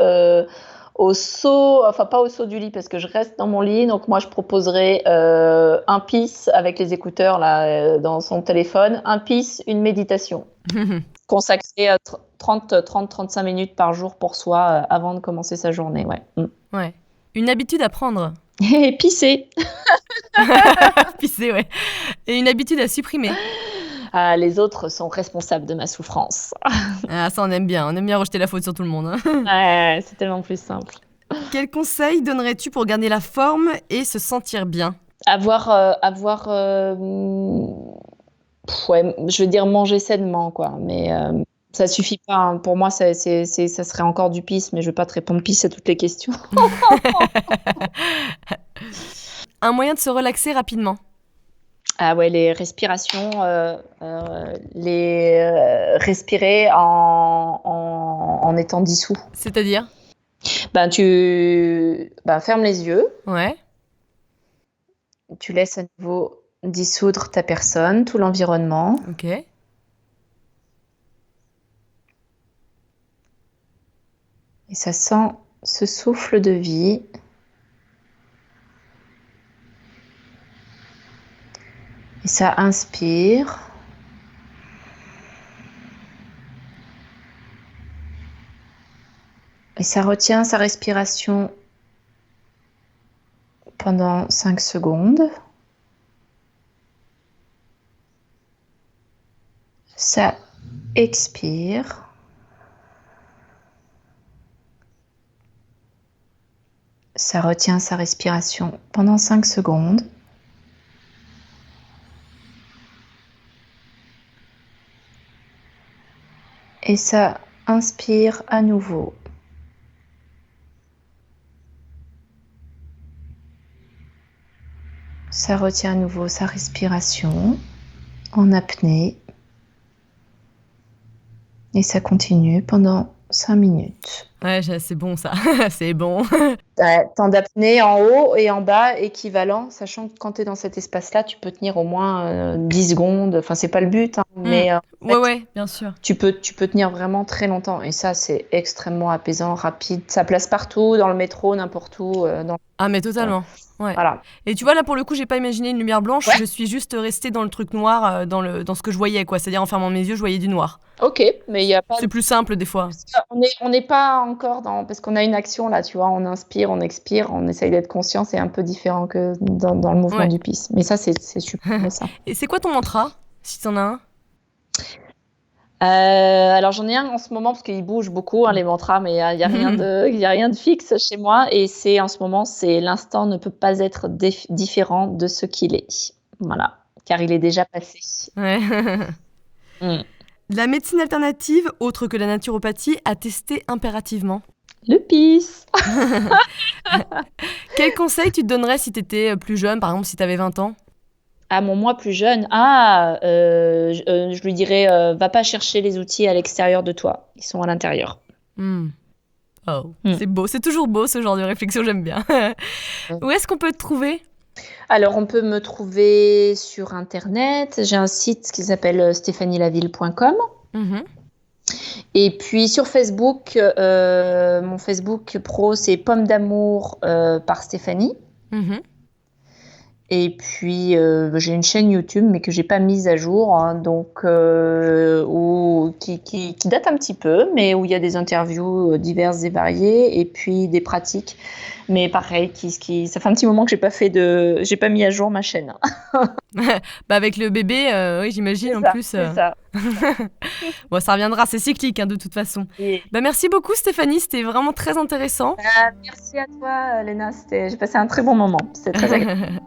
Au saut, enfin pas au saut du lit parce que je reste dans mon lit, donc moi je proposerais un PIS avec les écouteurs là dans son téléphone, un PIS, une méditation. Consacrer 30-35 minutes par jour pour soi avant de commencer sa journée, Ouais. Une habitude à prendre. Et pisser. Pisser, ouais. Et une habitude à supprimer. Les autres sont responsables de ma souffrance. Ah, ça on aime bien rejeter la faute sur tout le monde. Ouais, c'est tellement plus simple. Quel conseil donnerais-tu pour garder la forme et se sentir bien ? Je veux dire manger sainement, quoi, mais ça suffit pas. Pour moi, ça serait encore du pisse, mais je vais pas te répondre pisse à toutes les questions. Un moyen de se relaxer rapidement. Ah ouais, les respirations, respirer en étant dissous. C'est-à-dire ? Tu fermes les yeux. Ouais. Tu laisses à nouveau dissoudre ta personne, tout l'environnement. Ok. Et ça sent ce souffle de vie. Et ça inspire. Et ça retient sa respiration pendant 5 secondes. Ça expire. Ça retient sa respiration pendant 5 secondes. Et ça inspire à nouveau. Ça retient à nouveau sa respiration en apnée. Et ça continue pendant 5 minutes. Ouais, c'est bon ça, c'est bon. Temps d'apnée en haut et en bas équivalent, sachant que quand tu es dans cet espace-là, tu peux tenir au moins 10 secondes. Enfin, c'est pas le but, hein, mais en fait, ouais, bien sûr. tu peux tenir vraiment très longtemps. Et ça, c'est extrêmement apaisant, rapide. Ça place partout, dans le métro, n'importe où. Ah, mais totalement. Ouais. Voilà. Et tu vois, là, pour le coup, j'ai pas imaginé une lumière blanche. Ouais. Je suis juste restée dans le truc noir, dans ce que je voyais, quoi. C'est-à-dire, en fermant mes yeux, je voyais du noir. Ok, mais il y a pas. C'est plus simple, des fois. On n'est pas encore dans. Parce qu'on a une action là, tu vois, on inspire, on expire, on essaye d'être conscient. C'est un peu différent que dans le mouvement du PIS. Mais ça, c'est super. Ça. Et c'est quoi ton mantra, si t'en as un? Alors j'en ai un en ce moment parce qu'il bouge beaucoup, hein, les mantras, mais il y a rien de fixe chez moi. Et c'est en ce moment, c'est l'instant ne peut pas être différent de ce qu'il est. Voilà, car il est déjà passé. Ouais. La médecine alternative, autre que la naturopathie, à tester impérativement. Le PIS. Quel conseil tu te donnerais si tu étais plus jeune, par exemple si tu avais 20 ans? À mon moi plus jeune, je lui dirais, va pas chercher les outils à l'extérieur de toi, ils sont à l'intérieur. C'est beau, c'est toujours beau ce genre de réflexion, j'aime bien. Où est-ce qu'on peut te trouver? Alors, on peut me trouver sur Internet. J'ai un site qui s'appelle stéphanielaville.com. Et puis sur Facebook, mon Facebook pro, c'est Pomme d'amour par Stéphanie. Et puis, j'ai une chaîne YouTube, mais que j'ai pas mise à jour, hein, donc qui date un petit peu, mais où il y a des interviews diverses et variées, et puis des pratiques. Mais pareil, ça fait un petit moment que j'ai pas mis à jour ma chaîne. Avec le bébé, oui, j'imagine en plus. C'est ça. Bon, ça reviendra, c'est cyclique, hein, de toute façon. Merci beaucoup Stéphanie, c'était vraiment très intéressant. Merci à toi Léna, j'ai passé un très bon moment, c'était très agréable.